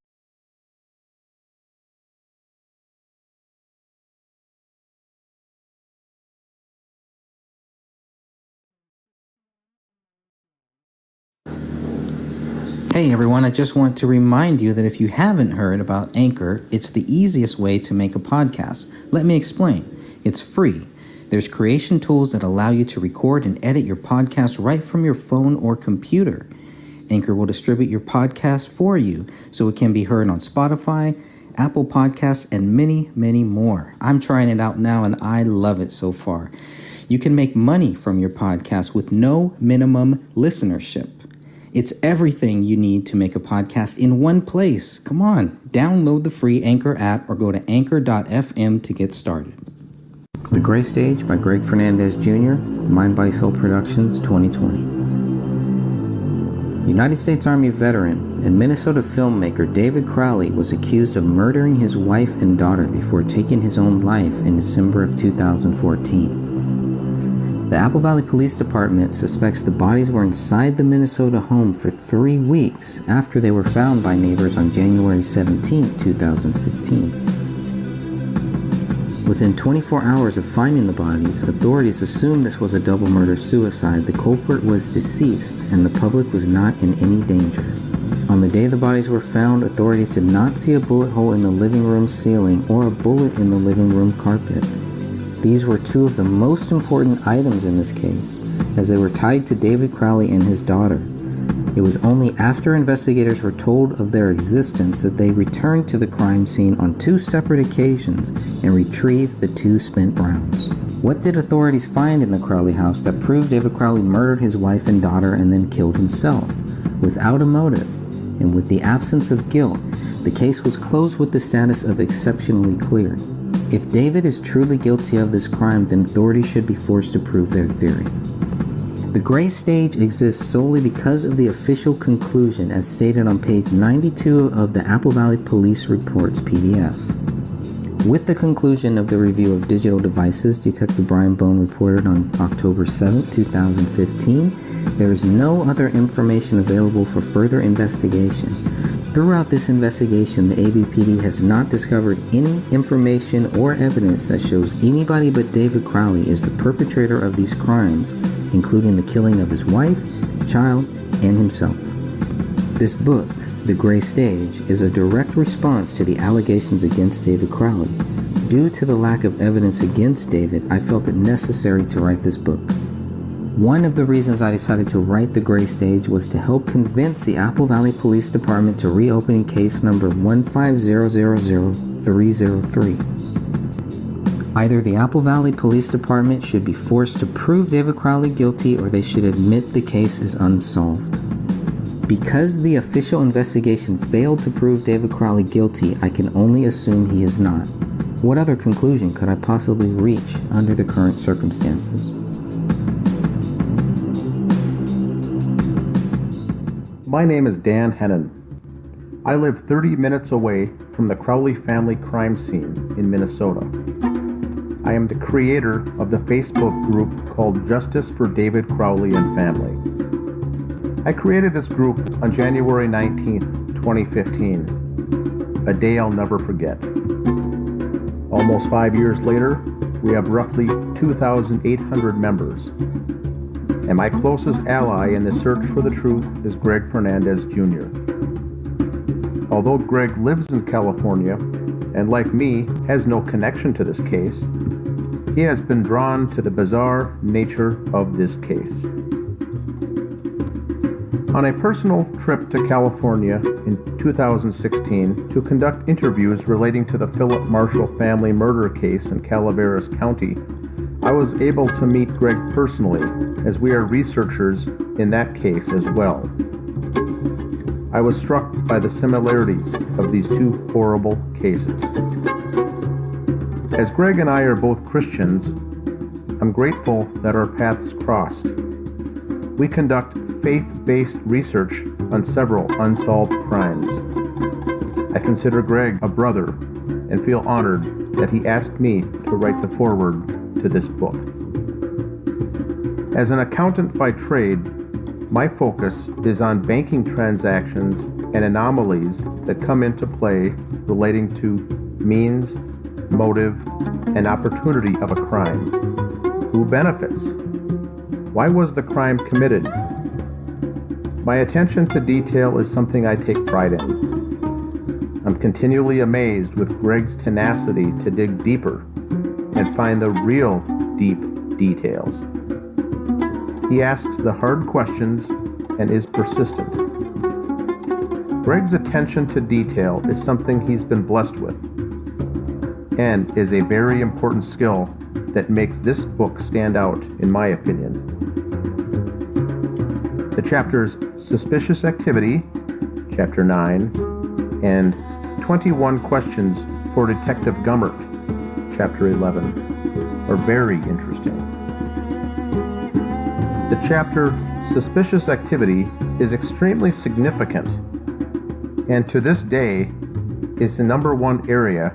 Hey everyone, I just want to remind you that if you haven't heard about Anchor, it's the easiest way to make a podcast. Let me explain. It's free. There's creation tools that allow you to record and edit your podcast right from your phone or computer. Anchor will distribute your podcast for you so it can be heard on Spotify, Apple Podcasts, and many, many more. I'm trying it out now and I love it so far. You can make money from your podcast with no minimum listenership. It's everything you need to make a podcast in one place. Come on, download the free Anchor app or go to anchor.fm to get started. The Gray Stage by Greg Fernandez Jr., Mind Body Soul Productions, 2020. United States Army veteran and Minnesota filmmaker David Crowley was accused of murdering his wife and daughter before taking his own life in December of 2014. The Apple Valley Police Department suspects the bodies were inside the Minnesota home for 3 weeks after they were found by neighbors on January 17, 2015. Within 24 hours of finding the bodies, authorities assumed this was a double murder-suicide. The culprit was deceased and the public was not in any danger. On the day the bodies were found, authorities did not see a bullet hole in the living room ceiling or a bullet in the living room carpet. These were two of the most important items in this case, as they were tied to David Crowley and his daughter. It was only after investigators were told of their existence that they returned to the crime scene on 2 separate occasions and retrieved the 2 spent rounds. What did authorities find in the Crowley house that proved David Crowley murdered his wife and daughter and then killed himself? Without a motive, and with the absence of guilt, the case was closed with the status of exceptionally clear. If David is truly guilty of this crime, then authorities should be forced to prove their theory. The Gray Stage exists solely because of the official conclusion as stated on page 92 of the Apple Valley Police Reports PDF. With the conclusion of the review of digital devices, Detective Brian Bone reported on October 7, 2015, there is no other information available for further investigation. Throughout this investigation, the AVPD has not discovered any information or evidence that shows anybody but David Crowley is the perpetrator of these crimes, including the killing of his wife, child, and himself. This book, The Gray Stage, is a direct response to the allegations against David Crowley. Due to the lack of evidence against David, I felt it necessary to write this book. One of the reasons I decided to write The Gray Stage was to help convince the Apple Valley Police Department to reopen case number 1500303. Either the Apple Valley Police Department should be forced to prove David Crowley guilty or they should admit the case is unsolved. Because the official investigation failed to prove David Crowley guilty, I can only assume he is not. What other conclusion could I possibly reach under the current circumstances? My name is Dan Hennon. I live 30 minutes away from the Crowley family crime scene in Minnesota. I am the creator of the Facebook group called Justice for David Crowley and Family. I created this group on January 19, 2015, a day I'll never forget. Almost 5 years later, we have roughly 2,800 members. And my closest ally in the search for the truth is Greg Fernandez Jr. Although Greg lives in California, and like me, has no connection to this case, he has been drawn to the bizarre nature of this case. On a personal trip to California in 2016 to conduct interviews relating to the Philip Marshall family murder case in Calaveras County, I was able to meet Greg personally, as we are researchers in that case as well. I was struck by the similarities of these two horrible cases. As Greg and I are both Christians, I'm grateful that our paths crossed. We conduct faith-based research on several unsolved crimes. I consider Greg a brother and feel honored that he asked me to write the foreword to this book. As an accountant by trade, my focus is on banking transactions and anomalies that come into play relating to means, motive, and opportunity of a crime. Who benefits? Why was the crime committed? My attention to detail is something I take pride in. I'm continually amazed with Greg's tenacity to dig deeper and find the real deep details. He asks the hard questions and is persistent. Greg's attention to detail is something he's been blessed with, and is a very important skill that makes this book stand out, in my opinion. The chapters Suspicious Activity, Chapter 9, and 21 Questions for Detective Gummert, Chapter 11, are very interesting. The chapter Suspicious Activity is extremely significant, and to this day is the number one area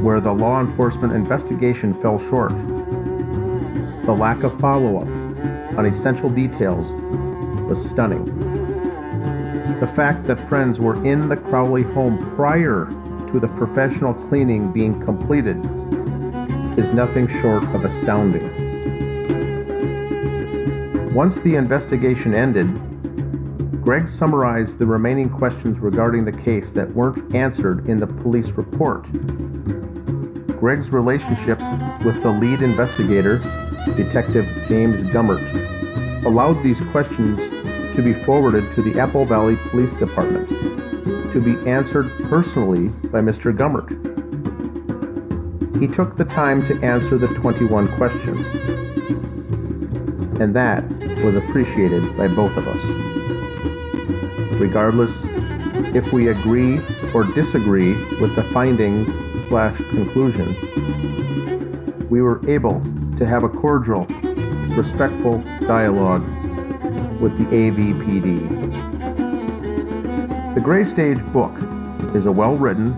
where the law enforcement investigation fell short. The lack of follow-up on essential details was stunning. The fact that friends were in the Crowley home prior to the professional cleaning being completed is nothing short of astounding. Once the investigation ended, Greg summarized the remaining questions regarding the case that weren't answered in the police report. Greg's relationship with the lead investigator, Detective James Gummert, allowed these questions to be forwarded to the Apple Valley Police Department to be answered personally by Mr. Gummert. He took the time to answer the 21 questions, and that was appreciated by both of us. Regardless if we agree or disagree with the findings/conclusion, we were able to have a cordial, respectful dialogue with the AVPD. The Gray Stage book is a well-written,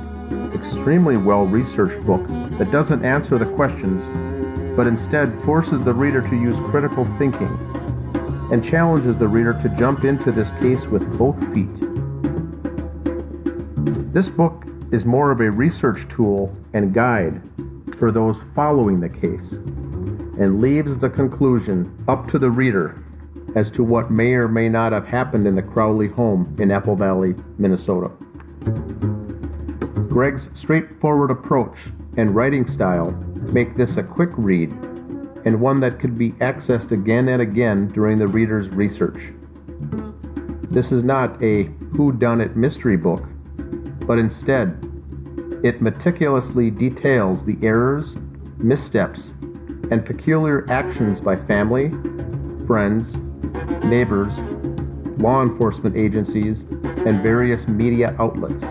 extremely well-researched book that doesn't answer the questions, but instead forces the reader to use critical thinking and challenges the reader to jump into this case with both feet. This book is more of a research tool and guide for those following the case, and leaves the conclusion up to the reader as to what may or may not have happened in the Crowley home in Apple Valley, Minnesota. Greg's straightforward approach and writing style make this a quick read, and one that could be accessed again and again during the reader's research. This is not a whodunit mystery book, but instead, it meticulously details the errors, missteps, and peculiar actions by family, friends, neighbors, law enforcement agencies, and various media outlets.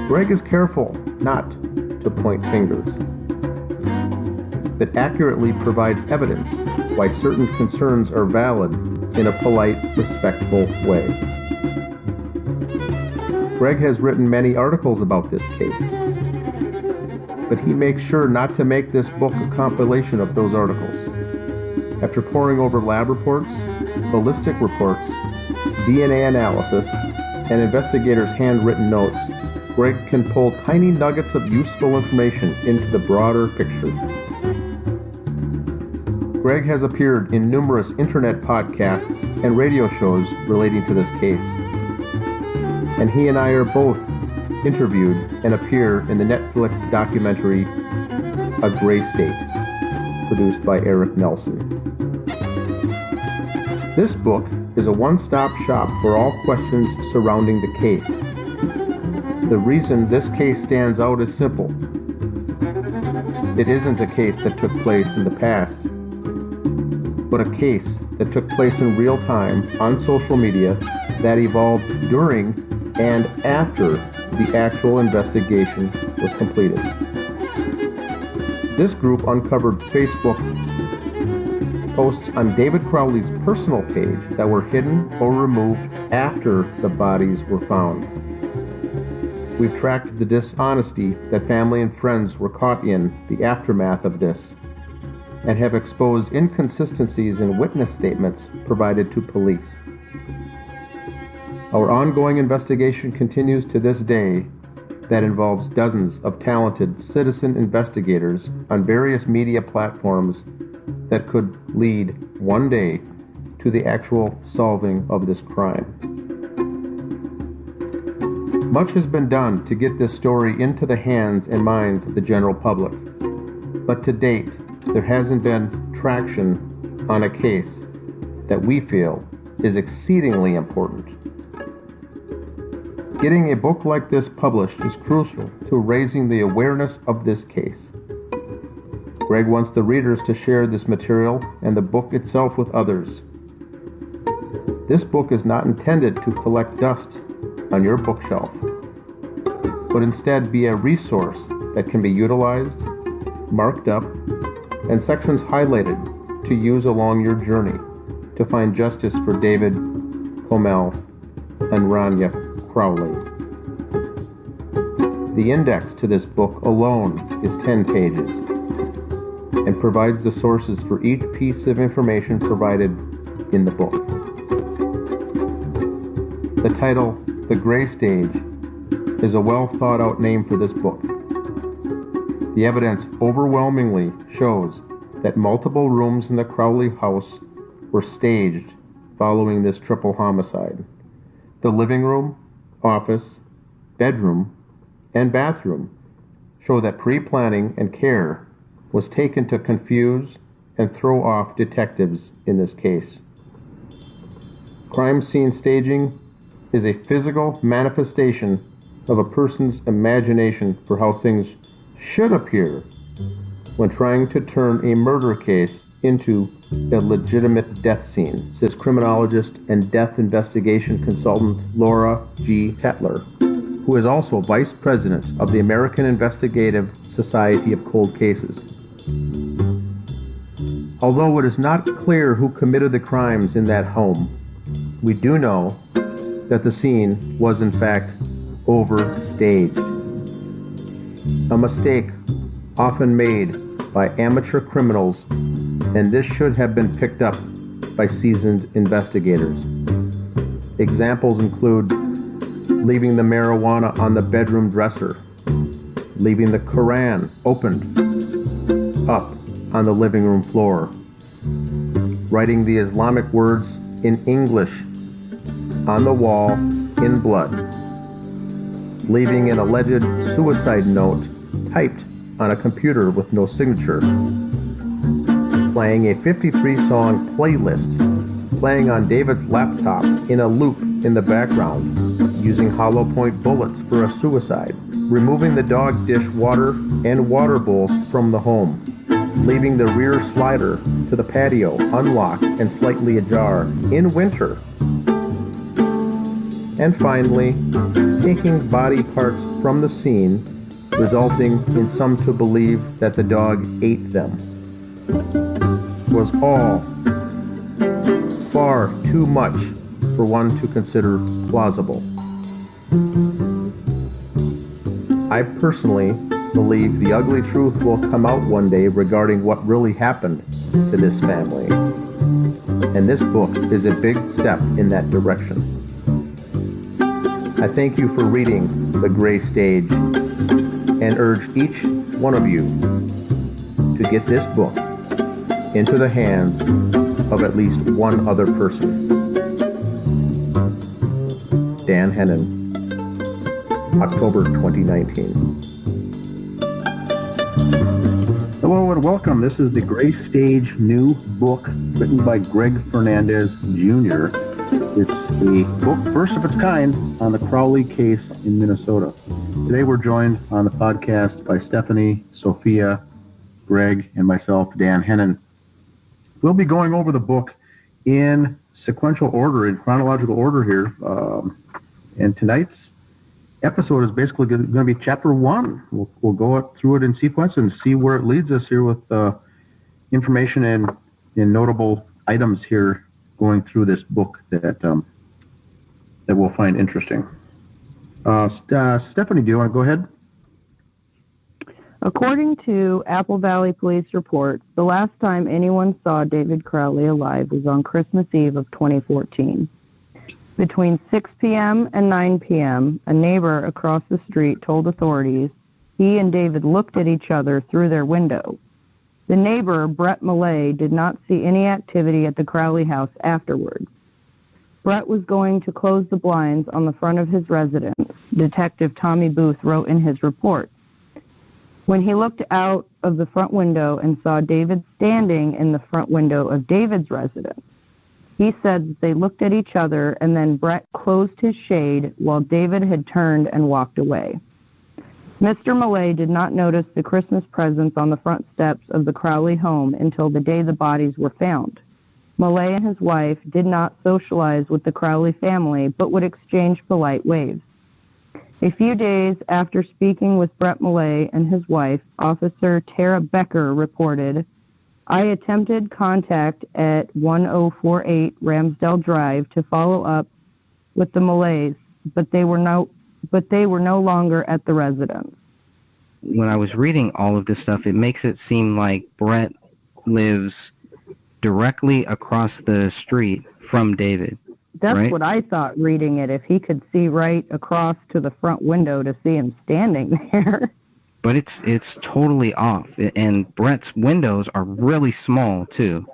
Greg is careful not to point fingers, but accurately provides evidence why certain concerns are valid in a polite, respectful way. Greg has written many articles about this case, but he makes sure not to make this book a compilation of those articles. After poring over lab reports, ballistic reports, DNA analysis, and investigators' handwritten notes, Greg can pull tiny nuggets of useful information into the broader picture. Greg has appeared in numerous internet podcasts and radio shows relating to this case, and he and I are both interviewed and appear in the Netflix documentary A Gray State, produced by Eric Nelson. This book is a one-stop shop for all questions surrounding the case. The reason this case stands out is simple. It isn't a case that took place in the past, but a case that took place in real time on social media that evolved during and after the actual investigation was completed. This group uncovered Facebook posts on David Crowley's personal page that were hidden or removed after the bodies were found. We've tracked the dishonesty that family and friends were caught in the aftermath of this, and have exposed inconsistencies in witness statements provided to police. Our ongoing investigation continues to this day that involves dozens of talented citizen investigators on various media platforms that could lead one day to the actual solving of this crime. Much has been done to get this story into the hands and minds of the general public, but to date, there hasn't been traction on a case that we feel is exceedingly important. Getting a book like this published is crucial to raising the awareness of this case. Greg wants the readers to share this material and the book itself with others. This book is not intended to collect dust on your bookshelf, but instead be a resource that can be utilized, marked up, and sections highlighted to use along your journey to find justice for David, Comel, and Rania Crowley. The index to this book alone is 10 pages and provides the sources for each piece of information provided in the book. The title, The Gray Stage, is a well thought out name for this book. The evidence overwhelmingly shows that multiple rooms in the Crowley house were staged following this triple homicide. The living room, office, bedroom, and bathroom show that pre-planning and care was taken to confuse and throw off detectives in this case. Crime scene staging is a physical manifestation of a person's imagination for how things should appear when trying to turn a murder case into a legitimate death scene, says criminologist and death investigation consultant Laura G. Tetler, who is also vice president of the American Investigative Society of Cold Cases. Although it is not clear who committed the crimes in that home, we do know that the scene was in fact overstaged. A mistake often made by amateur criminals, and this should have been picked up by seasoned investigators. Examples include leaving the marijuana on the bedroom dresser, leaving the Quran opened up on the living room floor, writing the Islamic words in English on the wall in blood, leaving an alleged suicide note typed on a computer with no signature, playing a 53-song playlist, playing on David's laptop in a loop in the background, using hollow point bullets for a suicide, removing the dog dish water and water bowls from the home, leaving the rear slider to the patio unlocked and slightly ajar in winter, and finally, taking body parts from the scene, resulting in some to believe that the dog ate them, was all far too much for one to consider plausible. I personally believe the ugly truth will come out one day regarding what really happened to this family, and this book is a big step in that direction. I thank you for reading The Gray Stage and urge each one of you to get this book into the hands of at least one other person. Dan Hennon, October 2019. Hello and welcome. This is The Gray Stage new book written by Greg Fernandez Jr. It's a book, first of its kind, on the Crowley case in Minnesota. Today we're joined on the podcast by Stephanie, Sophia, Greg, and myself, Dan Hennon. We'll be going over the book in sequential order, in chronological order here. And tonight's episode is basically going to be chapter 1. We'll go through it in sequence and see where it leads us here with information and notable items here going through this book that we'll find interesting. Stephanie, do you want to go ahead? According to Apple Valley Police reports, the last time anyone saw David Crowley alive was on Christmas Eve of 2014. Between 6 p.m. and 9 p.m., a neighbor across the street told authorities he and David looked at each other through their window. The neighbor, Brett Millay, did not see any activity at the Crowley house afterwards. Brett was going to close the blinds on the front of his residence, Detective Tommy Booth wrote in his report. When he looked out of the front window and saw David standing in the front window of David's residence, he said that they looked at each other and then Brett closed his shade while David had turned and walked away. Mr. Millay did not notice the Christmas presents on the front steps of the Crowley home until the day the bodies were found. Millay and his wife did not socialize with the Crowley family, but would exchange polite waves. A few days after speaking with Brett Millay and his wife, Officer Tara Becker reported, "I attempted contact at 1048 Ramsdale Drive to follow up with the Millays, but they were no longer at the residence." When I was reading all of this stuff, it makes it seem like Brett lives directly across the street from David. That's right? what I thought reading it, if he could see right across to the front window to see him standing there. But it's totally off, and Brett's windows are really small, too.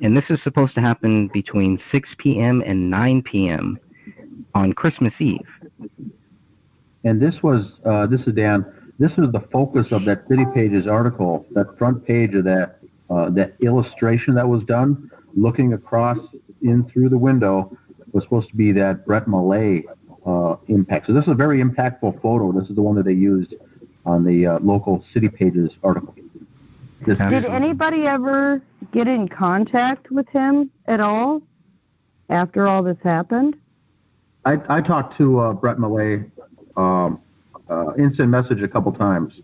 And this is supposed to happen between 6 p.m. and 9 p.m. on Christmas Eve. And this is Dan, this was the focus of that City Pages article, that front page of that illustration that was done, looking across in through the window, was supposed to be that Brett Millay impact. So this is a very impactful photo. This is the one that they used on the local City Pages article. Did anybody ever get in contact with him at all after all this happened? I talked to Brett Millay instant message a couple times,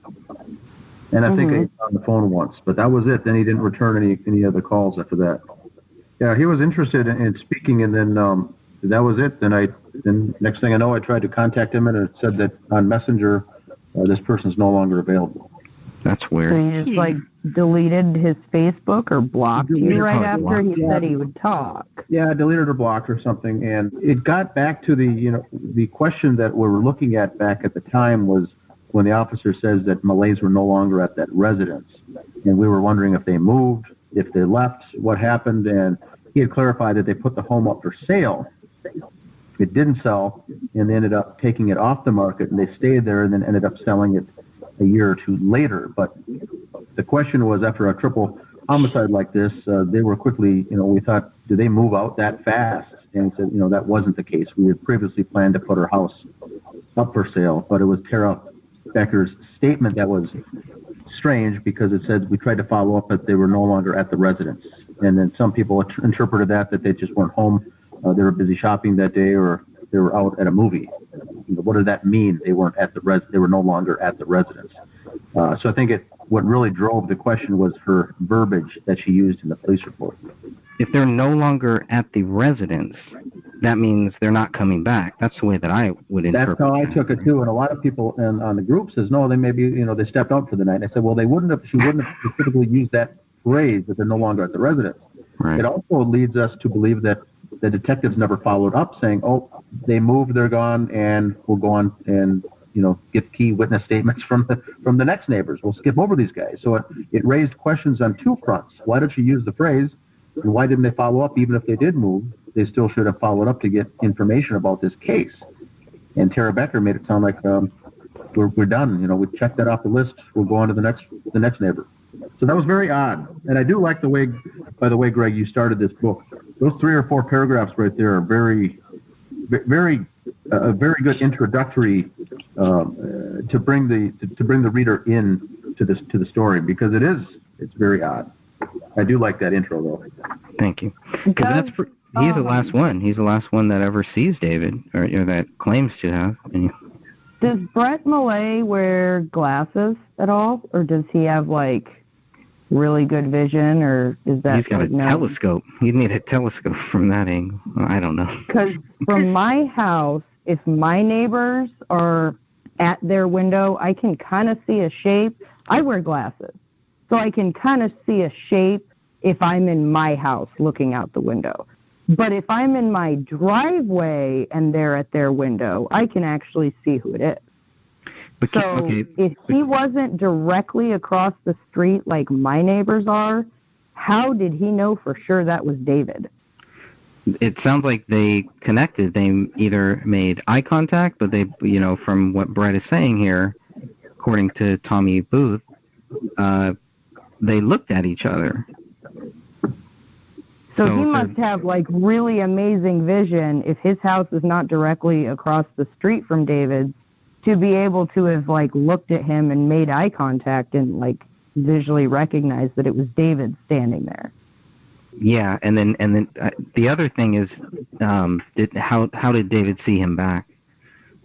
and I think I was on the phone once, but that was it. Then he didn't return any other calls after that. Yeah, he was interested in speaking, and then that was it. Then next thing I know, I tried to contact him, and it said that on Messenger, this person's no longer available. That's weird. So he just deleted his Facebook or blocked you right after he said he would talk. Yeah, deleted or blocked or something, and it got back to the question that we were looking at back at the time was when the officer says that Malays were no longer at that residence, and we were wondering if they moved, if they left, what happened, and he had clarified that they put the home up for sale. It didn't sell, and they ended up taking it off the market, and they stayed there and then ended up selling it a year or two later. But the question was, after a triple homicide like this, they were quickly, we thought, did they move out that fast? And he said, that wasn't the case. We had previously planned to put our house up for sale, but it was Tara Becker's statement that was strange because it said we tried to follow up, but they were no longer at the residence. And then some people interpreted that they just weren't home. They were busy shopping that day, or they were out at a movie. What did that mean? They weren't at the they were no longer at the residence. So I think what really drove the question was her verbiage that she used in the police report. If they're no longer at the residence, that means they're not coming back. That's the way that I would interpret it. That's how I took it too. And a lot of people on the group says, no, they maybe, they stepped out for the night. And I said, well, she wouldn't have specifically used that phrase that they're no longer at the residence. Right. It also leads us to believe that the detectives never followed up saying, oh, they moved, they're gone, and we'll go on and, get key witness statements from the next neighbors. We'll skip over these guys. So it raised questions on two fronts. Why did she use the phrase? And why didn't they follow up? Even if they did move, they still should have followed up to get information about this case. And Tara Becker made it sound like we're done. We checked that off the list. We'll go on to the next neighbor. So that was very odd. And I do like the way, by the way, Greg, you started this book. Those 3 or 4 paragraphs right there are very, very, a very good introductory to bring the reader in to the story, because it's very odd. I do like that intro though. Thank you. Because he's the last one. He's the last one that ever sees David, or that claims to have. Does Brett Millay wear glasses at all, or does he have really good vision, or is that? He's got a telescope. You'd need a telescope from that angle. I don't know. Because from my house, if my neighbors are at their window, I can kind of see a shape, I wear glasses, so I can kind of see a shape if I'm in my house looking out the window. But if I'm in my driveway and they're at their window, I can actually see who it is. So if he wasn't directly across the street like my neighbors are, how did he know for sure that was David? It sounds like they connected. They either made eye contact, but they, from what Brett is saying here, according to Tommy Booth, they looked at each other. So he must have like really amazing vision if his house is not directly across the street from David's, to be able to have like looked at him and made eye contact and like visually recognized that it was David standing there. Yeah, and then the other thing is, how did David see him back?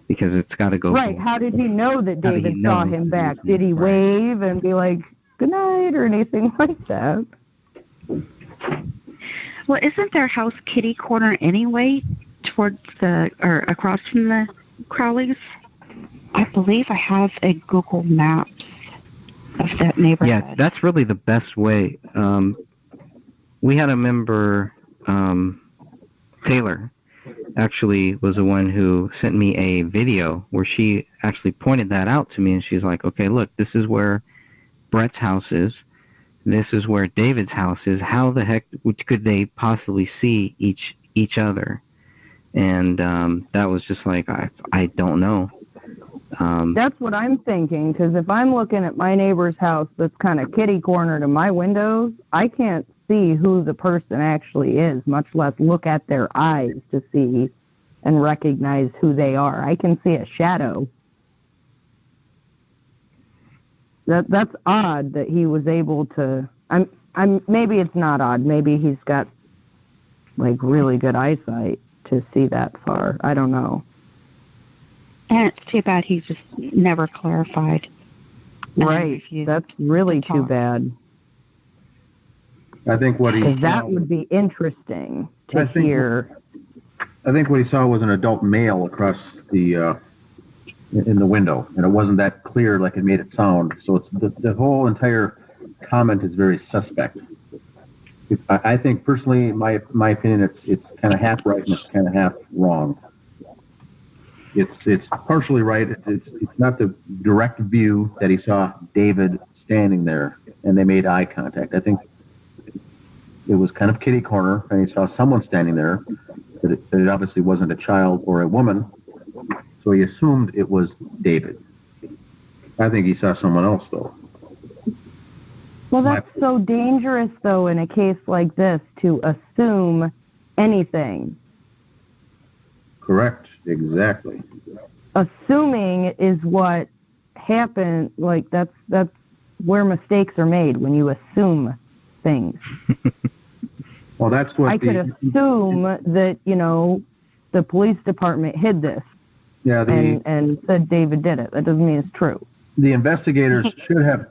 Because it's got to go. Right. How did he know that David saw him back? Did he wave and be like, good night, or anything like that? Well, isn't their house kitty corner anyway, towards or across from the Crowleys? I believe I have a Google Maps of that neighborhood. Yeah, that's really the best way. We had a member, Taylor, actually was the one who sent me a video where she actually pointed that out to me, and she's like, okay, look, this is where Brett's house is. This is where David's house is. How the heck could they possibly see each other? And that was just like, I don't know. That's what I'm thinking, because if I'm looking at my neighbor's house that's kind of kitty corner to my windows, I can't see who the person actually is, much less look at their eyes to see and recognize who they are. I can see a shadow. That's odd that he was able to. Maybe it's not odd. Maybe he's got like really good eyesight to see that far. I don't know. And it's too bad he just never clarified. Right. That's really too bad. I think what he saw, that would be interesting to hear. I think what he saw was an adult male across the in the window, and it wasn't that clear like it made it sound. So it's the whole entire comment is very suspect. I think personally, my opinion, it's kind of half right and it's kind of half wrong. It's partially right. It's not the direct view that he saw David standing there and they made eye contact. I think it was kind of kitty corner, and he saw someone standing there, that it obviously wasn't a child or a woman, so he assumed it was David. I think he saw someone else, though. Well, that's so dangerous, though, in a case like this, to assume anything. Correct, exactly. Assuming is what happened, like that's where mistakes are made, when you assume things. Well, that's what I could assume that, the police department hid this and said David did it. That doesn't mean it's true. The investigators should have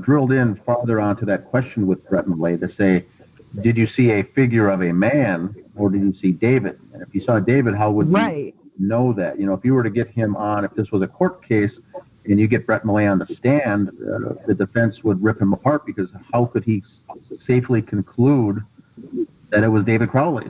drilled in farther onto that question with Brett Millay to say, did you see a figure of a man or did you see David? And if you saw David, how would you know that? If you were to get him on, if this was a court case and you get Brett Millay on the stand, the defense would rip him apart, because how could he safely conclude that it was David Crowley?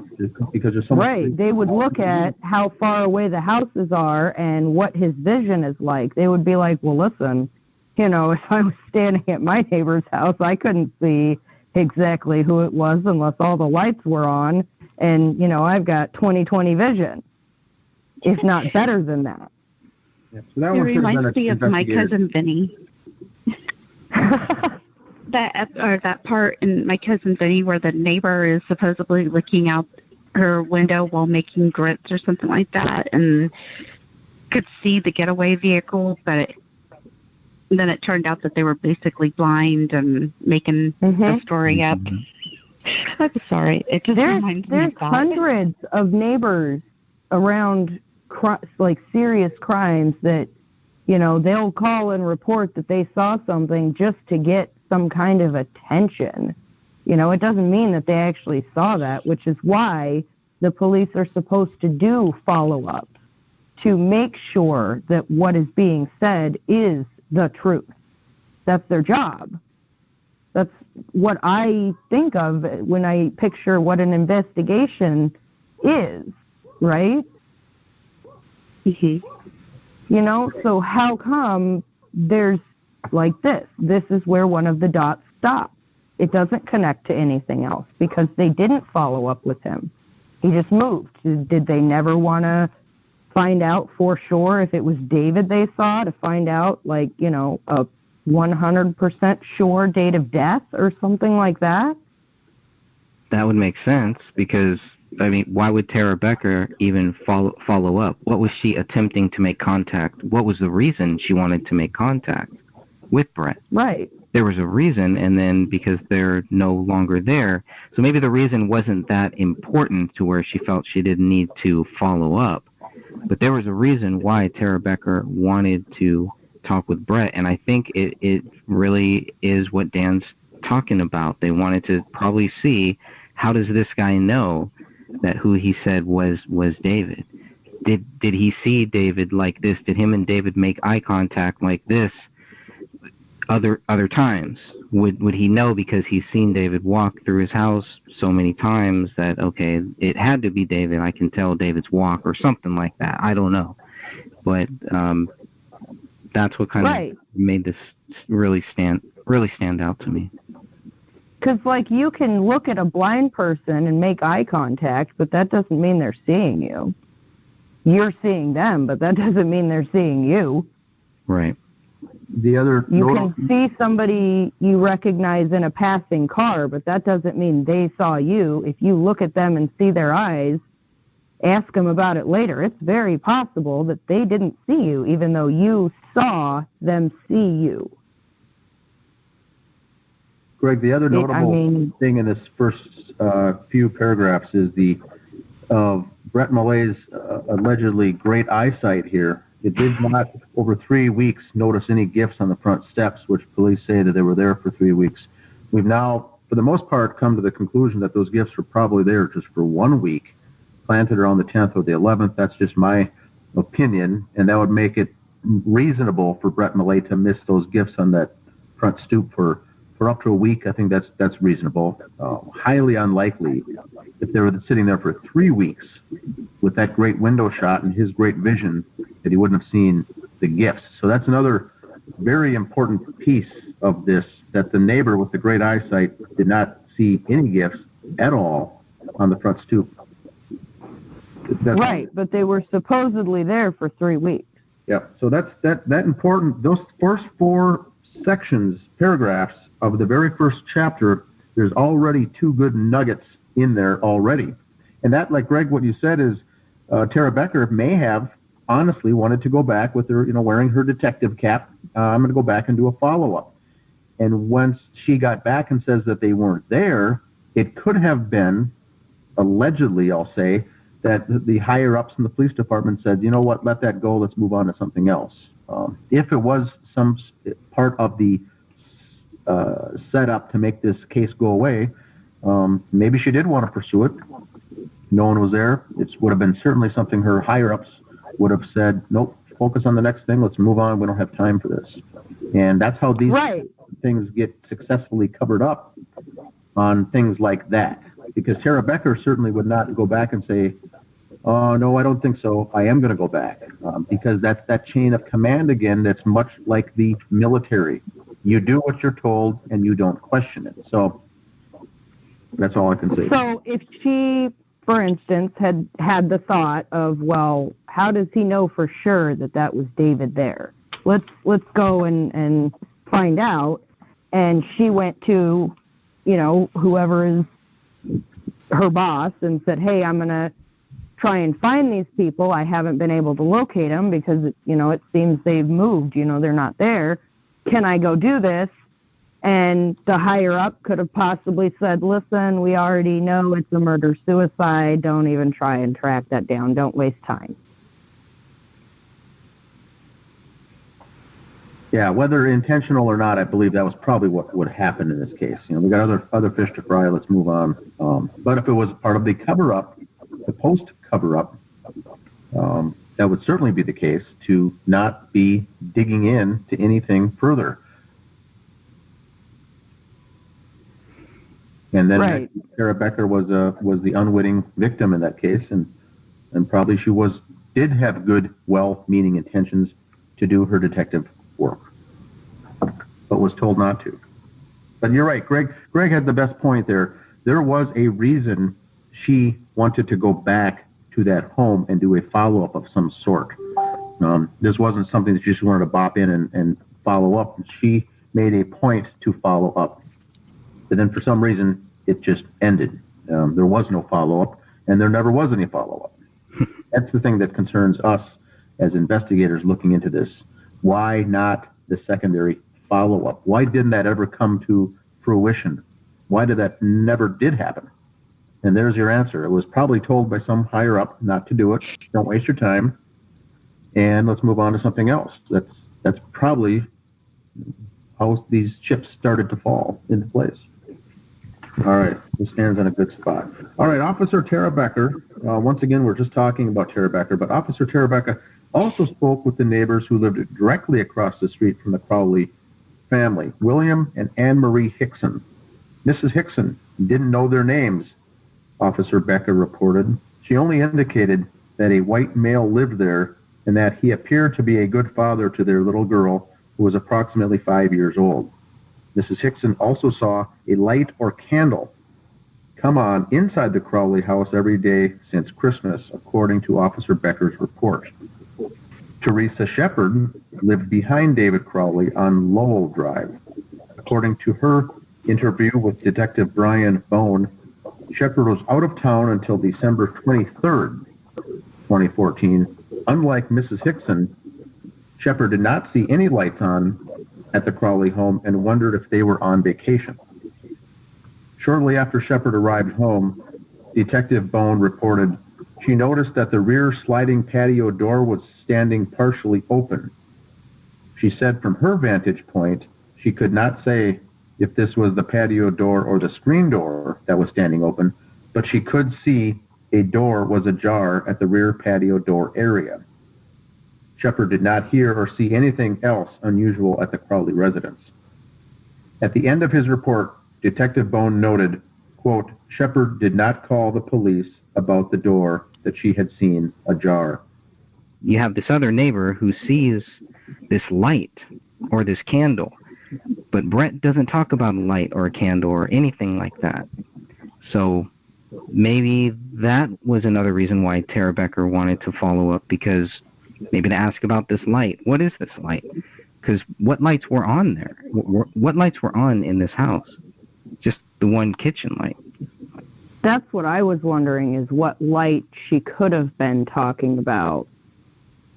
Because there's so much. Right. They would look at how far away the houses are and what his vision is like. They would be like, well, listen, if I was standing at my neighbor's house, I couldn't see exactly who it was unless all the lights were on. And, I've got 20/20 vision, if not better than that. Yeah, so that it reminds me of my cousin Vinny. that part in My Cousin Vinny where the neighbor is supposedly looking out her window while making grits or something like that, and could see the getaway vehicle, but then it turned out that they were basically blind and making a story up. I'm sorry. It just reminds me of that. There's hundreds of neighbors around serious crimes that, they'll call and report that they saw something just to get some kind of attention. It doesn't mean that they actually saw that, which is why the police are supposed to do follow-ups to make sure that what is being said is the truth. That's their job. That's what I think of when I picture what an investigation is, right? Mm-hmm. You know, so how come there's like this? This is where one of the dots stops. It doesn't connect to anything else because they didn't follow up with him. He just moved. Did they never want to find out for sure if it was David they saw, to find out, like, you know, a 100% sure date of death or something like that? That would make sense because, I mean, why would Tara Becker even follow up? What was she attempting to make contact? What was the reason she wanted to make contact with Brett? Right. There was a reason, and then because they're no longer there, so maybe the reason wasn't that important to where she felt she didn't need to follow up. But there was a reason why Tara Becker wanted to talk with Brett, and I think it really is what Dan's talking about. They wanted to probably see, how does this guy know that who he said was David? Did he see David like this? Did him and David make eye contact like this other times? Would he know because he's seen David walk through his house so many times that, okay, it had to be David, I can tell David's walk, or something like that? I don't know. But that's what kind of made this really stand out to me. Because, like, you can look at a blind person and make eye contact, but that doesn't mean they're seeing you. You're seeing them, but that doesn't mean they're seeing you. Right. The other you can see somebody you recognize in a passing car, but that doesn't mean they saw you. If you look at them and see their eyes, ask them about it later. It's very possible that they didn't see you, even though you saw them see you. Greg, the other notable thing in this first few paragraphs is the Brett Millet's allegedly great eyesight here. It did not, over 3 weeks, notice any gifts on the front steps, which police say that they were there for 3 weeks. We've now, for the most part, come to the conclusion that those gifts were probably there just for 1 week, planted around the 10th or the 11th. That's just my opinion, and that would make it reasonable for Brett Millet to miss those gifts on that front stoop for up to a week. I think that's reasonable. Highly unlikely if they were sitting there for 3 weeks with that great window shot and his great vision that he wouldn't have seen the gifts. So that's another very important piece of this, that the neighbor with the great eyesight did not see any gifts at all on the front stoop. Right, but they were supposedly there for 3 weeks. Yeah, so that's that important. Those first 4 sections, paragraphs of the very first chapter, there's already 2 good nuggets in there already. And that, like Greg, what you said is Tara Becker may have honestly wanted to go back with her, wearing her detective cap. I'm going to go back and do a follow-up. And once she got back and says that they weren't there, it could have been, allegedly, I'll say, that the higher-ups in the police department said, you know what, let that go, let's move on to something else. If it was some part of the setup to make this case go away, maybe she did want to pursue it. No one was there. It would have been certainly something her higher-ups would have said, nope, focus on the next thing, let's move on, we don't have time for this. And that's how these things get successfully covered up on things like that. Because Tara Becker certainly would not go back and say, oh, no, I don't think so, I am going to go back. Because that's that chain of command again that's much like the military. You do what you're told and you don't question it. So that's all I can say. So if she, for instance, had the thought of, well, how does he know for sure that was David there? Let's go and find out. And she went to, whoever is her boss and said, hey, I'm going to try and find these people. I haven't been able to locate them because, it seems they've moved. They're not there. Can I go do this? And the higher-up could have possibly said, listen, we already know it's a murder-suicide. Don't even try and track that down. Don't waste time. Yeah, whether intentional or not, I believe that was probably what would happen in this case. We got other fish to fry. Let's move on. But if it was part of the cover-up, the post-cover-up, that would certainly be the case, to not be digging in to anything further. And then Right. Sarah Becker was the unwitting victim in that case, and probably she did have good, well-meaning intentions to do her detective work, but was told not to. But you're right, Greg had the best point there. There was a reason she wanted to go back to that home and do a follow-up of some sort. This wasn't something that she just wanted to bop in and follow up. She made a point to follow up. But then for some reason, it just ended. There was no follow-up, and there never was any follow-up. That's the thing that concerns us as investigators looking into this. Why not the secondary follow-up? Why didn't that ever come to fruition? Why did that never did happen? And there's your answer. It was probably told by some higher up not to do it. Don't waste your time. And let's move on to something else. That's probably how these chips started to fall into place. All right, this stands on a good spot. All right, Officer Tara Becker. Once again, we're just talking about Tara Becker, but Officer Tara Becker also spoke with the neighbors who lived directly across the street from the Crowley family, William and Anne Marie Hickson. Mrs. Hickson didn't know their names, Officer Becker reported. She only indicated that a white male lived there and that he appeared to be a good father to their little girl, who was approximately 5 years old. Mrs. Hickson also saw a light or candle come on inside the Crowley house every day since Christmas, according to Officer Becker's report. Teresa Shepard lived behind David Crowley on Lowell Drive. According to her interview with Detective Brian Bone, Shepard was out of town until December 23rd, 2014. Unlike Mrs. Hickson, Shepard did not see any lights on at the Crowley home and wondered if they were on vacation. Shortly after Shepard arrived home, Detective Bone reported she noticed that the rear sliding patio door was standing partially open. She said from her vantage point, she could not say if this was the patio door or the screen door that was standing open, but she could see a door was ajar at the rear patio door area. Shepard did not hear or see anything else unusual at the Crowley residence. At the end of his report, Detective Bone noted, quote, Shepard did not call the police about the door that she had seen ajar. You have this other neighbor who sees this light or this candle, but Brett doesn't talk about a light or a candle or anything like that. So maybe that was another reason why Tara Becker wanted to follow up, because maybe to ask about this light. What is this light? Because what lights were on there? What lights were on in this house? Just the one kitchen light. That's what I was wondering, is what light she could have been talking about.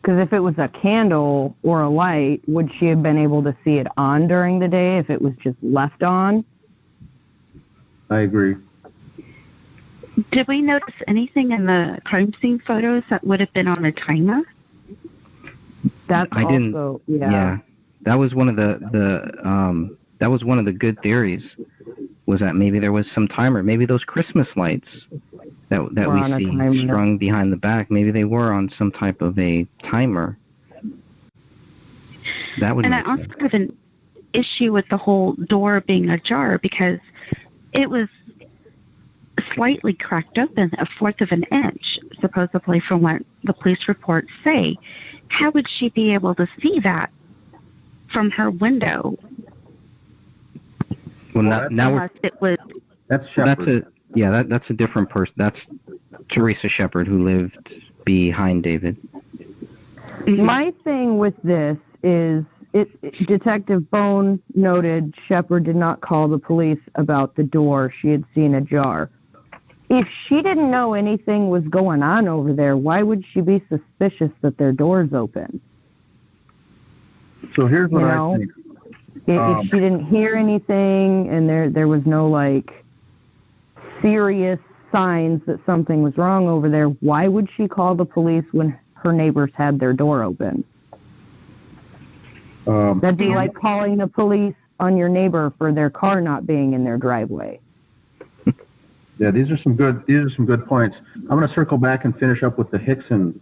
Because if it was a candle or a light, would she have been able to see it on during the day if it was just left on? I agree. Did we notice anything in the crime scene photos that would have been on a timer? That's I didn't. also, Yeah, that was one of that was one of the good theories, was that maybe there was some timer. Maybe those Christmas lights that we see strung behind the back, maybe they were on some type of a timer. That would. And I also have an issue with the whole door being ajar, because it was slightly cracked open, 1/4 of an inch, supposedly, from what the police reports say. How would she be able to see that from her window? Well, now that's Shepard. That's a different person. That's Teresa Shepard, who lived behind David. My thing with this is, Detective Bone noted Shepard did not call the police about the door she had seen ajar. If she didn't know anything was going on over there, why would she be suspicious that their door's open? So here's what I think. If she didn't hear anything and there was no, like, serious signs that something was wrong over there, why would she call the police when her neighbors had their door open? That'd be like calling the police on your neighbor for their car not being in their driveway. Yeah, these are some good points. I'm going to circle back and finish up with the Hickson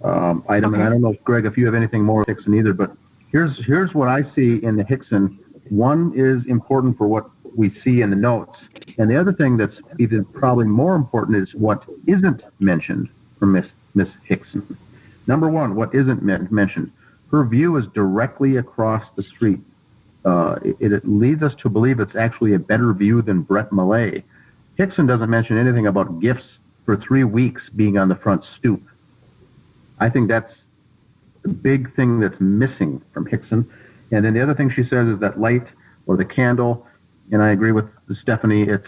item, okay. And I don't know, Greg, if you have anything more with Hickson either, but here's what I see in the Hickson. One is important for what we see in the notes. And the other thing that's even probably more important is what isn't mentioned from Miss Hickson. Number one, what isn't mentioned? Her view is directly across the street. It leads us to believe it's actually a better view than Brett Millay. Hickson doesn't mention anything about gifts for 3 weeks being on the front stoop. I think that's the big thing that's missing from Hickson. And then the other thing she says is that light or the candle, and I agree with Stephanie, it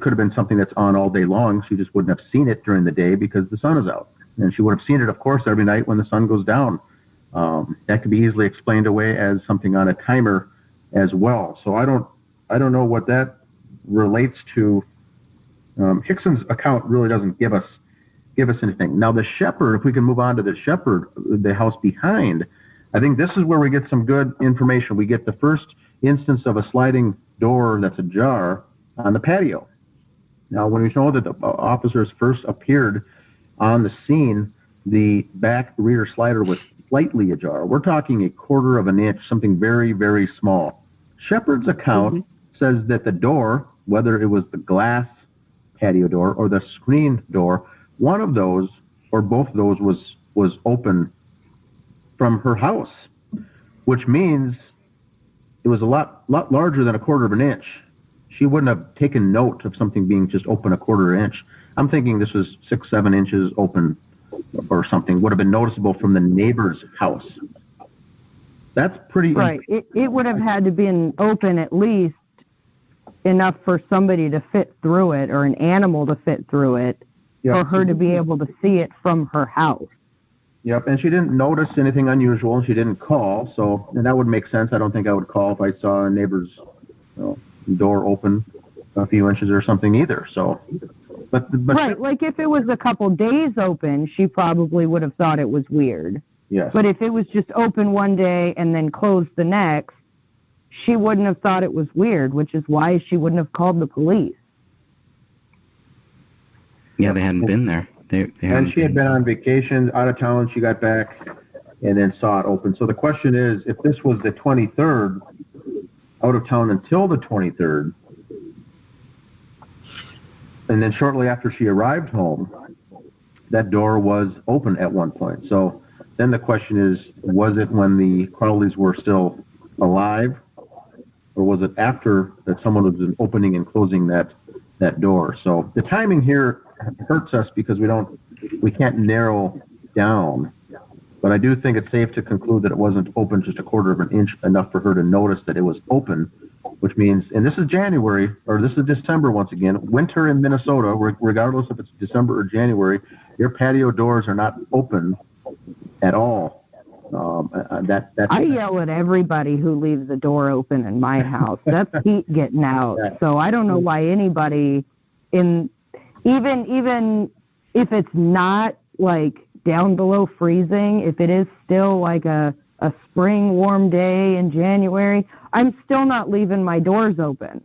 could have been something that's on all day long. She just wouldn't have seen it during the day because the sun is out. And she would have seen it, of course, every night when the sun goes down. That could be easily explained away as something on a timer as well. So I don't know what that relates to. Hickson's account really doesn't give us anything. Now the shepherd, if we can move on to the shepherd, the house behind, I think this is where we get some good information. We get the first instance of a sliding door that's ajar on the patio. Now when we know that the officers first appeared on the scene, the back rear slider was slightly ajar. We're talking a quarter of an inch, something very, very small. Shepherd's account says that the door, whether it was the glass patio door or the screen door, one of those or both of those was open from her house, which means it was a lot larger than a quarter of an inch. She wouldn't have taken note of something being just open a quarter inch. I'm thinking this was 6-7 inches open or something, would have been noticeable from the neighbor's house. That's pretty... Right. It would have had to been open at least enough for somebody to fit through it or an animal to fit through it for her to be able to see it from her house. Yep, and she didn't notice anything unusual, and she didn't call, and that would make sense. I don't think I would call if I saw a neighbor's door open a few inches or something either. So, but right, like if it was a couple days open, she probably would have thought it was weird. Yes. But if it was just open one day and then closed the next, she wouldn't have thought it was weird, which is why she wouldn't have called the police. Yeah, they hadn't been there. And she had been on vacation, out of town. She got back and then saw it open. So the question is, if this was the 23rd, out of town until the 23rd, and then shortly after she arrived home, that door was open at one point. So then the question is, was it when the Crowleys were still alive, or was it after that someone was opening and closing that door? So the timing here hurts us because we can't narrow down. But I do think it's safe to conclude that it wasn't open just a quarter of an inch, enough for her to notice that it was open, which means, and this is January, or this is December once again, winter in Minnesota, regardless if it's December or January, your patio doors are not open at all. I yell at everybody who leaves the door open in my house. That's heat getting out. So I don't know why anybody, even if it's not like down below freezing, if it is still like a spring warm day in January, I'm still not leaving my doors open.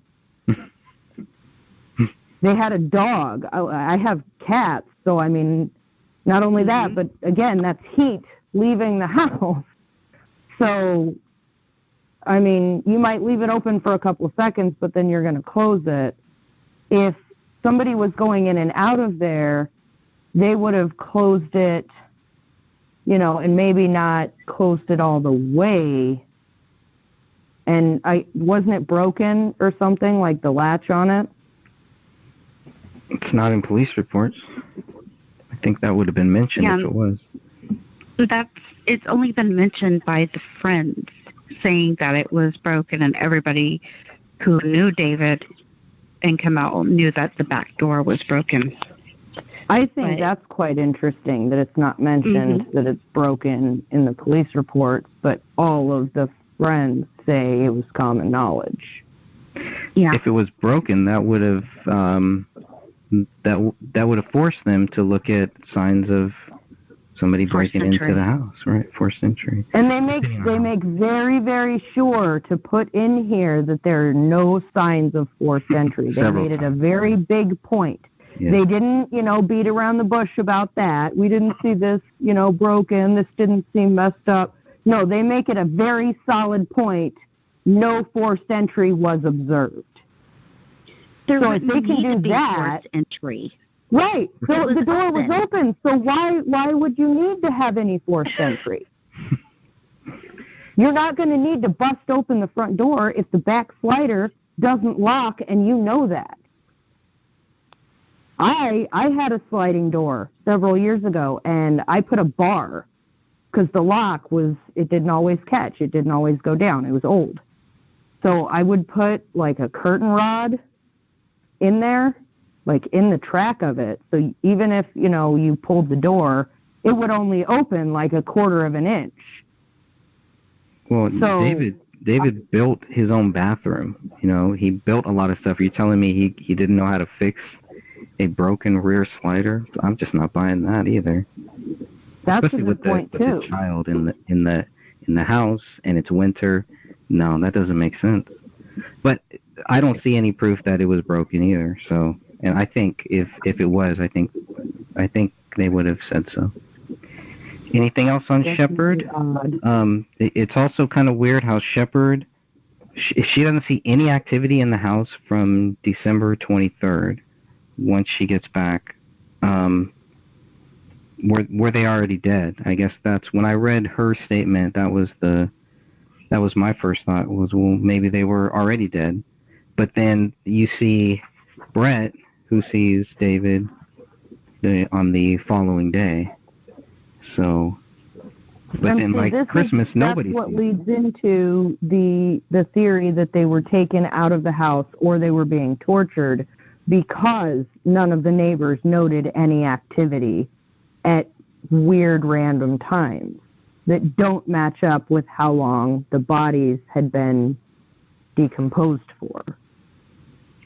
They had a dog. I have cats, so I mean, not only that, but again, that's heat leaving the house. So, I mean, you might leave it open for a couple of seconds, but then you're going to close it. If somebody was going in and out of there, they would have closed it, and maybe not closed it all the way. And wasn't it broken or something, like the latch on it? It's not in police reports. I think that would have been mentioned if it was. It's only been mentioned by the friends saying that it was broken, and everybody who knew David and Kamel knew that the back door was broken. I think that's quite interesting that it's not mentioned that it's broken in the police reports, but all of the friends say it was common knowledge. Yeah. If it was broken, that would have that would have forced them to look at signs of somebody breaking into the house, right? Forced entry. And they make very, very sure to put in here that there are no signs of forced entry. They made it a very big point. Yeah. They didn't, beat around the bush about that. We didn't see this, broken. This didn't seem messed up. No, they make it a very solid point. No forced entry was observed. There So if wouldn't they can need to do be that, forced entry. right? So It was the door was open. open. So why would you need to have any forced entry? You're not going to need to bust open the front door if the back slider doesn't lock, and you know that. I had a sliding door several years ago, and I put a bar because the lock it didn't always catch. It didn't always go down. It was old. So I would put like a curtain rod in there, like in the track of it. So even if, you pulled the door, it would only open like a quarter of an inch. Well, So, David built his own bathroom. He built a lot of stuff. Are you telling me he didn't know how to fix a broken rear slider? I'm just not buying that either. that's Especially a good point too. With the child in the house and it's winter. No, that doesn't make sense. But I don't see any proof that it was broken either. So, and I think if it was, I think they would have said so. Anything else on Shepard? It's also kind of weird how Shepard, she doesn't see any activity in the house from December 23rd. Once she gets back, were they already dead? I guess that's when I read her statement. That was my first thought was, well, maybe they were already dead. But then you see Brett, who sees David on the following day. So, but then like Christmas, nobody. That's what leads into the theory that they were taken out of the house or they were being tortured because none of the neighbors noted any activity at weird random times that don't match up with how long the bodies had been decomposed for.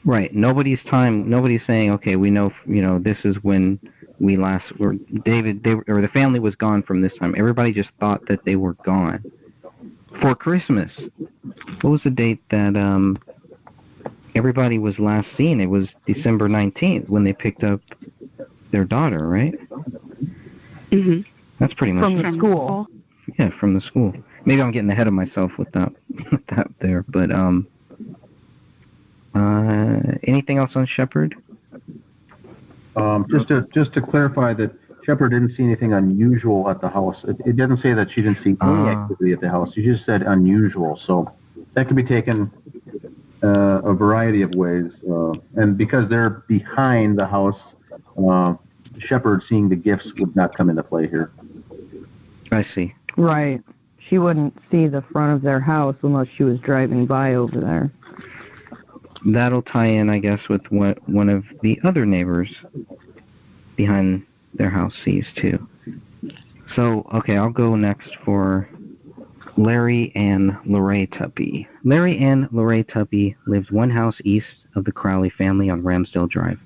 Right. Nobody's saying, okay, we know, this is when we last were, the family was gone from this time. Everybody just thought that they were gone for Christmas. What was the date that everybody was last seen? It was December 19th when they picked up their daughter, right? Mm-hmm. That's pretty much from the school. Yeah, from the school. Maybe I'm getting ahead of myself with that there, but anything else on Shepard? Just to clarify that Shepard didn't see anything unusual at the house. It doesn't say that she didn't see any activity at the house. She just said unusual. So that could be taken a variety of ways. And because they're behind the house, Shepard seeing the gifts would not come into play here. I see. Right. She wouldn't see the front of their house unless she was driving by over there. That'll tie in, I guess, with what one of the other neighbors behind their house sees, too. So, okay, I'll go next for Larry and Lorraine Tuppy. Larry and Lorraine Tuppy lived one house east of the Crowley family on Ramsdale Drive.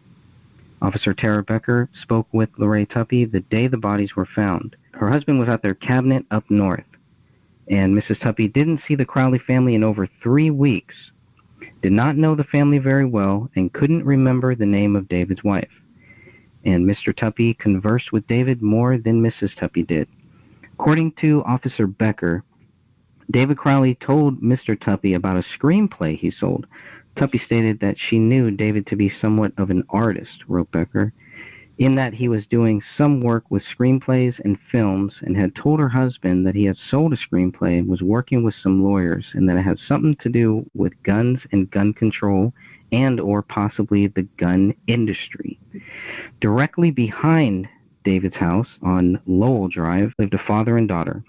Officer Tara Becker spoke with Lorraine Tuppy the day the bodies were found. Her husband was at their cabinet up north, and Mrs. Tuppy didn't see the Crowley family in over 3 weeks. Did not know the family very well and couldn't remember the name of David's wife. And Mr. Tuppy conversed with David more than Mrs. Tuppy did. According to Officer Becker, David Crowley told Mr. Tuppy about a screenplay he sold. Tuppy stated that she knew David to be somewhat of an artist, wrote Becker, in that he was doing some work with screenplays and films and had told her husband that he had sold a screenplay and was working with some lawyers and that it had something to do with guns and gun control and or possibly the gun industry. Directly behind David's house on Lowell Drive lived a father and daughter.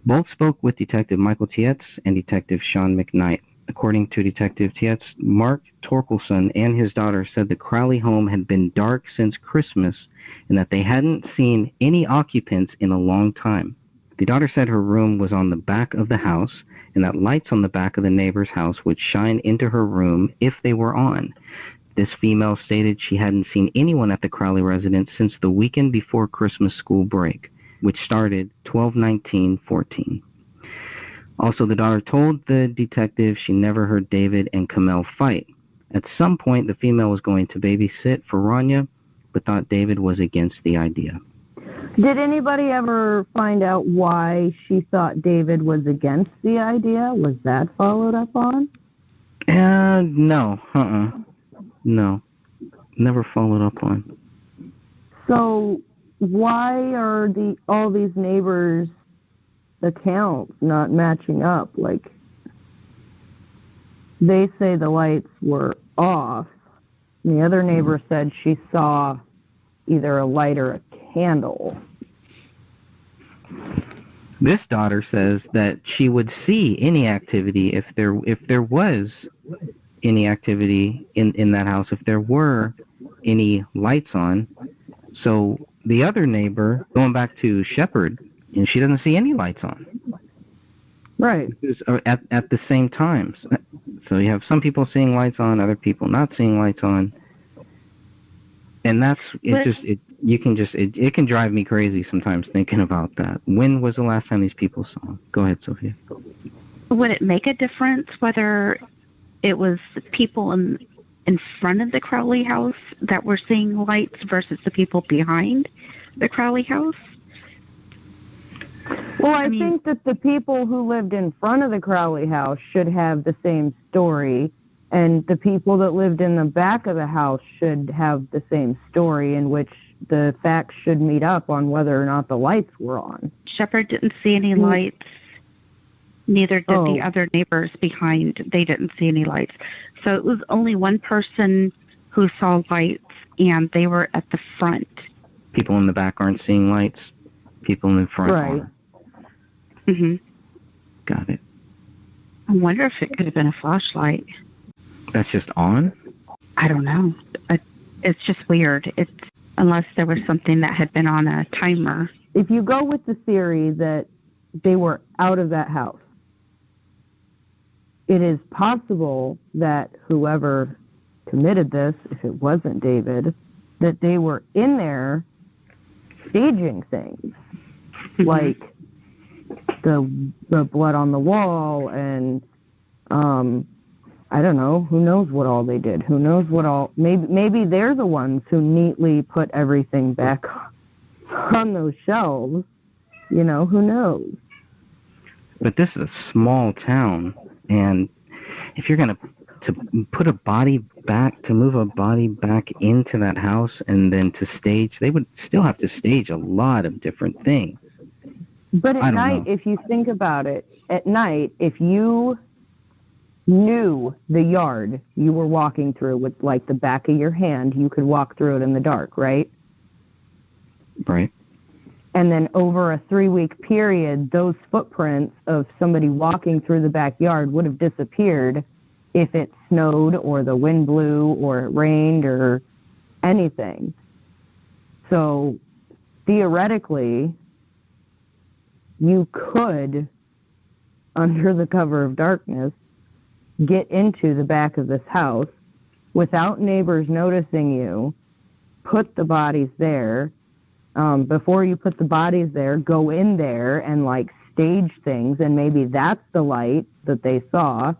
Both spoke with Detective Michael Tietz and Detective Sean McKnight. According to Detective Tietz, Mark Torkelson and his daughter said the Crowley home had been dark since Christmas and that they hadn't seen any occupants in a long time. The daughter said her room was on the back of the house and that lights on the back of the neighbor's house would shine into her room if they were on. This female stated she hadn't seen anyone at the Crowley residence since the weekend before Christmas school break, which started 12/19/14. Also, the daughter told the detective she never heard David and Kamel fight. At some point, the female was going to babysit for Rania, but thought David was against the idea. Did anybody ever find out why she thought David was against the idea? Was that followed up on? No. No. Never followed up on. So why are all these neighbors' accounts not matching up? Like, they say the lights were off. And the other neighbor said she saw either a light or a candle. This daughter says that she would see any activity if there was any activity in that house, if there were any lights on. So the other neighbor, going back to Shepherd, and she doesn't see any lights on. Right. At the same time. So you have some people seeing lights on, other people not seeing lights on. And it can drive me crazy sometimes thinking about that. When was the last time these people saw them? Go ahead, Sophia. Would it make a difference whether it was people in front of the Crowley house that were seeing lights versus the people behind the Crowley house? Well, I think that the people who lived in front of the Crowley house should have the same story, and the people that lived in the back of the house should have the same story, in which the facts should meet up on whether or not the lights were on. Shepherd didn't see any lights. Neither did the other neighbors behind. They didn't see any lights. So it was only one person who saw lights, and they were at the front. People in the back aren't seeing lights. People in the front are. Mm-hmm. Got it. I wonder if it could have been a flashlight. That's just on? I don't know. It's just weird. Unless there was something that had been on a timer. If you go with the theory that they were out of that house, it is possible that whoever committed this, if it wasn't David, that they were in there staging things, like the blood on the wall, and I don't know, who knows what all they did, who knows what all, maybe they're the ones who neatly put everything back on those shelves, who knows. But this is a small town, and if you're going to put a body back, to move a body back into that house and then to stage, they would still have to stage a lot of different things. But at night, if you think about it, at night, if you knew the yard you were walking through with, like, the back of your hand, you could walk through it in the dark, right? Right. And then over a 3-week period, those footprints of somebody walking through the backyard would have disappeared if it snowed or the wind blew or it rained or anything. So theoretically, you could, under the cover of darkness, get into the back of this house without neighbors noticing you, put the bodies there. Before you put the bodies there, go in there and, like, stage things, and maybe that's the light that they saw,